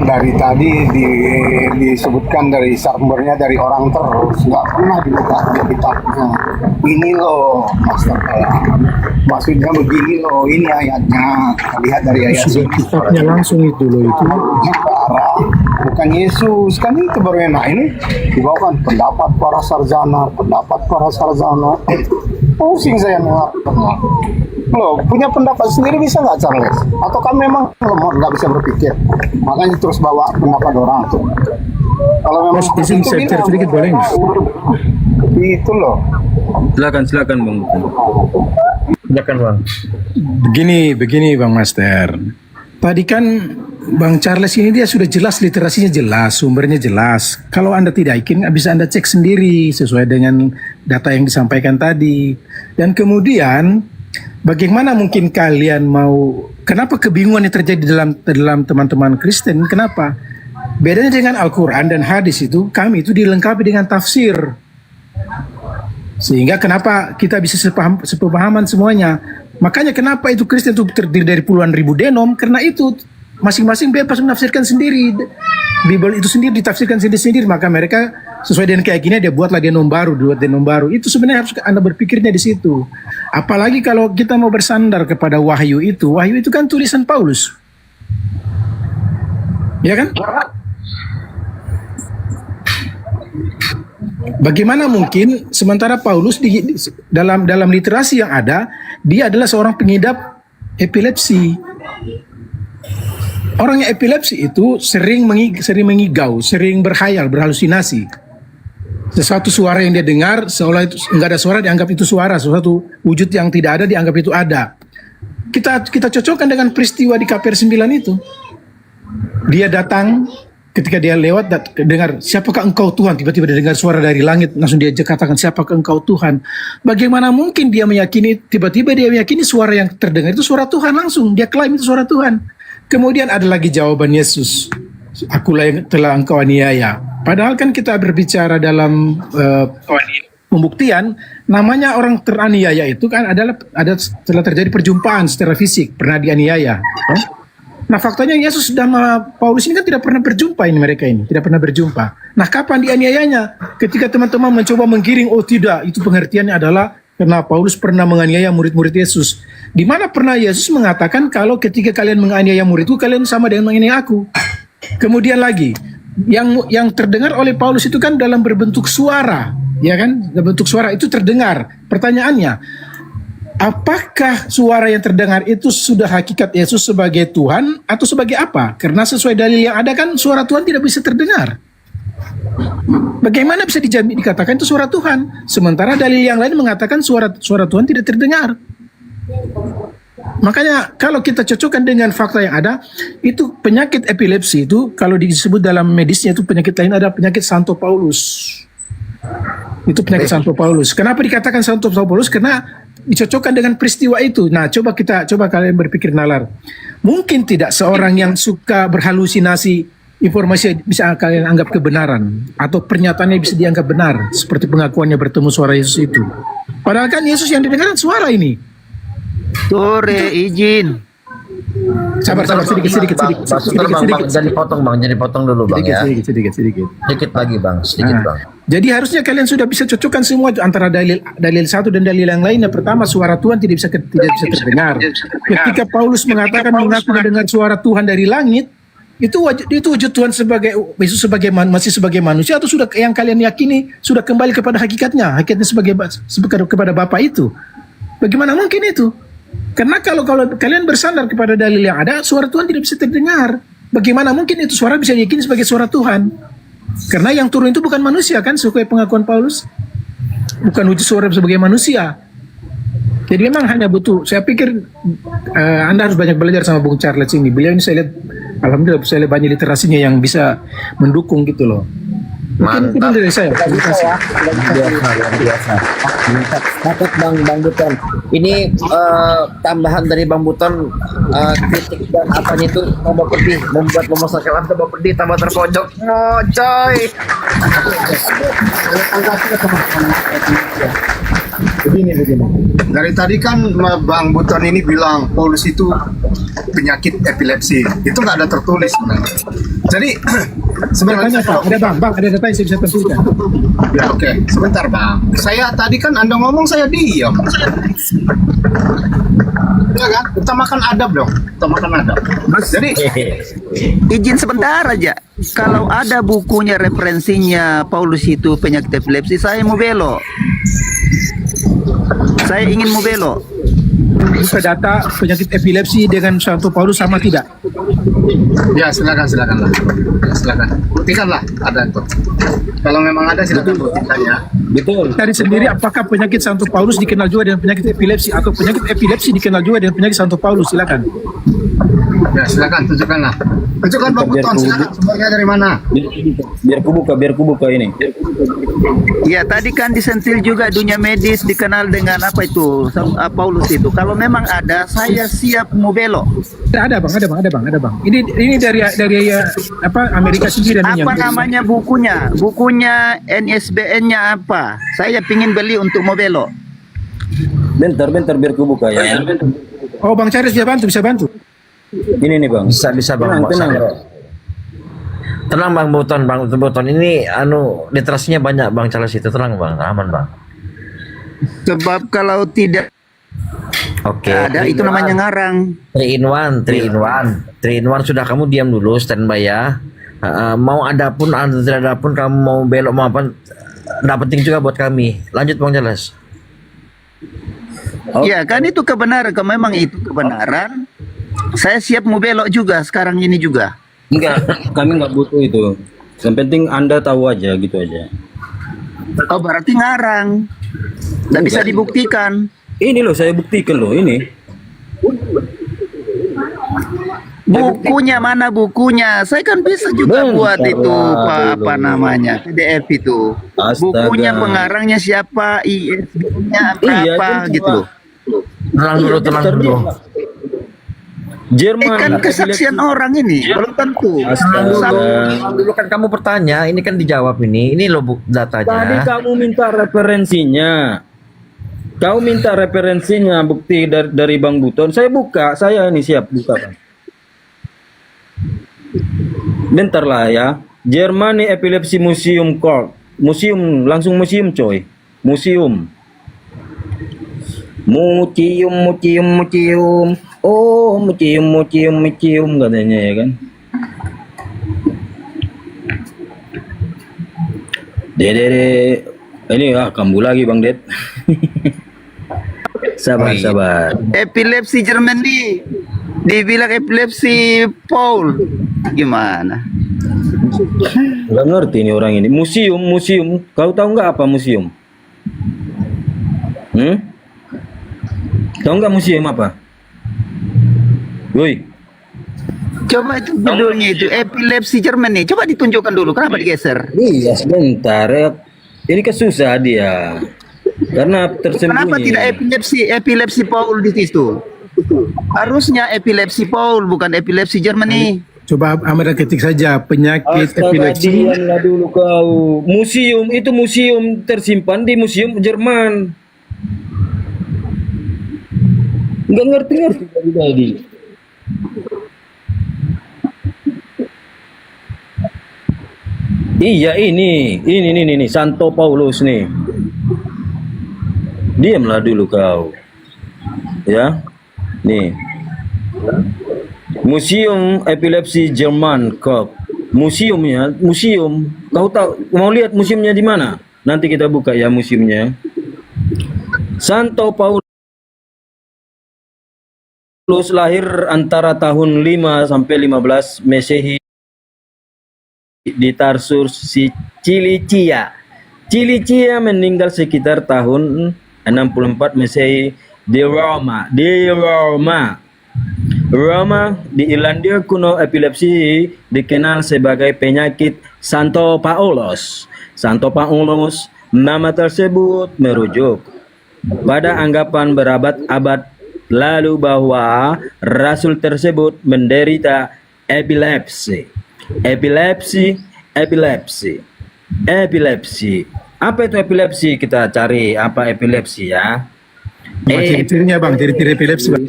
Dari tadi disebutkan dari sumbernya dari orang terus, nggak pernah dibuka di kitabnya. Ini loh Master Kalam, maksudnya begini loh, ini ayatnya. Kita lihat dari ayat Sudah kitabnya langsung itu loh itu. bukan Yesus kan, itu baru enak. Ini dibawakan pendapat para sarjana. Pusing saya mengartikannya. Loh, punya pendapat sendiri bisa nggak Charles? Atau kan memang lemot nggak bisa berpikir? Makanya terus bawa pendapat orang tuh. Kalau memang Mas, izin saya bicara sedikit boleh nggak? itu loh. Silakan Bang. Silakan Bang. Begini Bang Master. Tadi kan Bang Charles ini dia sudah jelas, literasinya jelas, sumbernya jelas. Kalau Anda tidak yakin, bisa Anda cek sendiri sesuai dengan data yang disampaikan tadi. Dan kemudian, bagaimana mungkin kalian mau, kenapa kebingungan yang terjadi dalam teman-teman Kristen? Kenapa? Bedanya dengan Al-Quran dan hadis itu, kami itu dilengkapi dengan tafsir. Sehingga kenapa kita bisa sepemahaman semuanya. Makanya kenapa itu Kristen itu terdiri dari puluhan ribu denom, karena itu masing-masing bebas menafsirkan sendiri. Bible itu sendiri ditafsirkan sendiri-sendiri, maka mereka sesuai dengan keyakinannya dia buatlah denom baru, Itu sebenarnya harus Anda berpikirnya di situ. Apalagi kalau kita mau bersandar kepada wahyu itu kan tulisan Paulus. Ya kan? Bagaimana mungkin sementara Paulus dalam literasi yang ada, dia adalah seorang pengidap epilepsi. Orang yang epilepsi itu sering mengigau, sering berhayal, berhalusinasi. Sesuatu suara yang dia dengar, seolah itu enggak ada suara dianggap itu suara, sesuatu wujud yang tidak ada dianggap itu ada. Kita cocokkan dengan peristiwa di KPR 9 itu. Dia datang, ketika dia lewat dengar, siapakah engkau Tuhan? Tiba-tiba dia dengar suara dari langit, langsung dia katakan, siapakah engkau Tuhan? Bagaimana mungkin dia meyakini, tiba-tiba dia meyakini suara yang terdengar itu suara Tuhan langsung, dia klaim itu suara Tuhan. Kemudian ada lagi jawaban Yesus, akulah yang telah engkau aniaya. Padahal kan kita berbicara dalam pembuktian, namanya orang teraniaya itu kan telah terjadi perjumpaan secara fisik, pernah dianiaya. Nah faktanya Yesus dan Paulus ini kan tidak pernah berjumpa mereka ini, tidak pernah berjumpa. Nah kapan dianiayanya? Ketika teman-teman mencoba menggiring, oh tidak, itu pengertiannya adalah karena Paulus pernah menganiaya murid-murid Yesus. Di mana pernah Yesus mengatakan kalau ketika kalian menganiaya muridku, kalian sama dengan menganiaya aku. Kemudian lagi, yang terdengar oleh Paulus itu kan dalam berbentuk suara, ya kan? Dalam bentuk suara itu terdengar. Pertanyaannya, apakah suara yang terdengar itu sudah hakikat Yesus sebagai Tuhan atau sebagai apa? Karena sesuai dalil yang ada kan suara Tuhan tidak bisa terdengar. Bagaimana bisa dikatakan itu suara Tuhan? Sementara dalil yang lain mengatakan suara Tuhan tidak terdengar. Makanya kalau kita cocokkan dengan fakta yang ada, itu penyakit epilepsi itu kalau disebut dalam medisnya itu penyakit lain ada penyakit Santo Paulus. Itu penyakit Santo Paulus. Kenapa dikatakan Santo Paulus? Karena dicocokkan dengan peristiwa itu. Nah, coba kalian berpikir nalar. Mungkin tidak seorang yang suka berhalusinasi informasi bisa kalian anggap kebenaran atau pernyataannya bisa dianggap benar seperti pengakuannya bertemu suara Yesus itu. Padahal kan Yesus yang didengar suara ini. Sore izin. Sabar sedikit. Jangan dipotong dulu Bang ya. Sedikit. Sedikit lagi Bang, Bang. Jadi harusnya kalian sudah bisa cocokkan semua antara dalil satu dan dalil yang lainnya. Pertama, suara Tuhan tidak bisa terdengar. Ketika Paulus mengatakan mengaku mendengar suara Tuhan dari langit, itu wujud Tuhan sebagai Yesus masih sebagai manusia atau sudah yang kalian yakini sudah kembali kepada hakikatnya kepada Bapa itu. Bagaimana mungkin itu? Karena kalau kalian bersandar kepada dalil yang ada, suara Tuhan tidak bisa terdengar. Bagaimana mungkin itu suara bisa diyakini sebagai suara Tuhan? Karena yang turun itu bukan manusia kan, sesuai pengakuan Paulus. Bukan wujud suara sebagai manusia. Jadi memang hanya butuh, saya pikir Anda harus banyak belajar sama Bung Charles ini. Beliau ini saya lihat, alhamdulillah saya lihat banyak literasinya yang bisa mendukung gitu loh. Mungkin dari saya. Biasa. Takut Bang Buton. Ini tambahan dari Bang Buton, kritik dan apanya itu tambah pedih, membuat memasakkan tambah pedih, tambah terpojok. Oh coy. Begini. Dari tadi kan Bang Buton ini bilang Paulus itu penyakit epilepsi. Itu nggak ada tertulis sebenarnya. Jadi sebenarnya ada Bang, ada data yang saya bisa tentukan. Ya oke, sebentar Bang. Saya tadi kan Anda ngomong saya diam. Ya kan? Utamakan adab dong. Utamakan adab. Jadi Izin sebentar aja. Kalau ada bukunya referensinya Paulus itu penyakit epilepsi, saya mau belok. Saya ingin mau belok. Buka data penyakit epilepsi dengan Santo Paulus sama tidak? Ya silakan lah. Ya, silakan. Buktikanlah ada itu. Kalau memang ada silakan buktikan ya. Betul. Cari sendiri apakah penyakit Santo Paulus dikenal juga dengan penyakit epilepsi atau penyakit epilepsi dikenal juga dengan penyakit Santo Paulus, silakan. Ya silakan tunjukkanlah. Tunjukkan Bang Buton, silakan sumbernya dari mana? Biar ku buka ini. Ya tadi kan disentil juga dunia medis dikenal dengan apa itu Paulus itu. Kalau memang ada, saya siap mau belok. Ada bang. Ini dari apa Amerika sendiri dan Apa namanya bukunya? Bukunya NSBN-nya apa? Saya pingin beli untuk mau belok. Bentar biar ku buka ya. Oh Bang Charles bisa bantu. Ini nih Bang. Bisa Bang. Tenang Bang Buton. Ini literasinya banyak Bang Charles itu. Tenang Bang, aman Bang. Sebab kalau tidak ada itu namanya ngarang. 3 in 1 sudah, kamu diam dulu, standby ya. Mau ada pun atau tidak ada pun, kamu mau belok mau apa, tidak penting juga buat kami. Lanjut Bang Charles. Ya kan itu kebenaran. Kalau memang itu kebenaran, saya siap mau belok juga sekarang ini juga. Enggak, kami enggak butuh itu. Yang penting Anda tahu aja gitu aja. Oh berarti ngarang. Tidak bisa dibuktikan. Ini loh, saya buktikan loh ini. Bukunya mana bukunya? Saya kan bisa juga buat itu apa namanya PDF itu. Bukunya pengarangnya siapa, ISBN-nya berapa gitu loh. Tenang dulu. Jerman. Kan kesaksian orang ini belum tentu. Dulu kan kamu bertanya, ini kan dijawab ini. Ini loh datanya. Tadi kamu minta referensinya. Kau minta referensinya, bukti dari Bang Buton. Saya buka, saya ini siap buka Bang. Bentar lah ya. Germany Epilepsy Museum Court. Museum, langsung museum coy. Museum. Oh, museum katanya ya kan. Dede. Ini kambuh lagi Bang Det. Sabar. Epilepsi Germany. Dibilang epilepsi Paul. Gimana? Gak ngerti nih orang ini. Museum. Kau tahu nggak apa museum? Tahu nggak museum apa? Woi. Coba itu judulnya itu epilepsi Germany. Coba ditunjukkan dulu. Kenapa digeser? Iya sebentar ya. Ini kan susah dia. Karena tersembunyi. Kenapa tidak epilepsi Paul di situ? Harusnya epilepsi Paul bukan epilepsi Germany. Coba Amanda ketik saja penyakit epilepsi. Diamlah dulu kau. Museum itu museum tersimpan di museum Jerman. Nggak ngerti tadi. Iya ini Santo Paulus nih. Diamlah dulu kau. Ya. Nih. Museum Epilepsi Jerman Kop. Museum. Kau tahu mau lihat museumnya di mana? Nanti kita buka ya museumnya. Santo Paulus lahir antara tahun 5 sampai 15 Masehi di Tarsus, Cilicia. Meninggal sekitar tahun 64 Masehi di Roma. Di Irlandia kuno epilepsi dikenal sebagai penyakit Santo Paulus. Nama tersebut merujuk pada anggapan berabad-abad lalu bahwa rasul tersebut menderita epilepsi. Apa itu epilepsi? Kita cari apa epilepsi ya. Ciri-cirinya Bang, ciri-ciri epilepsi Bang.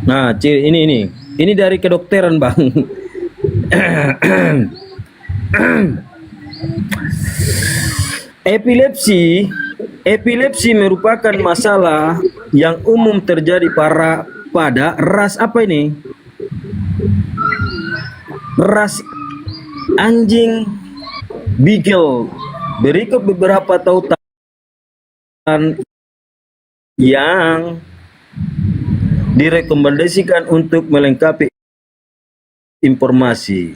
Nah, ini dari kedokteran Bang. Epilepsi merupakan masalah yang umum terjadi pada ras apa ini? Ras anjing beagle. Berikut beberapa tautan yang direkomendasikan untuk melengkapi informasi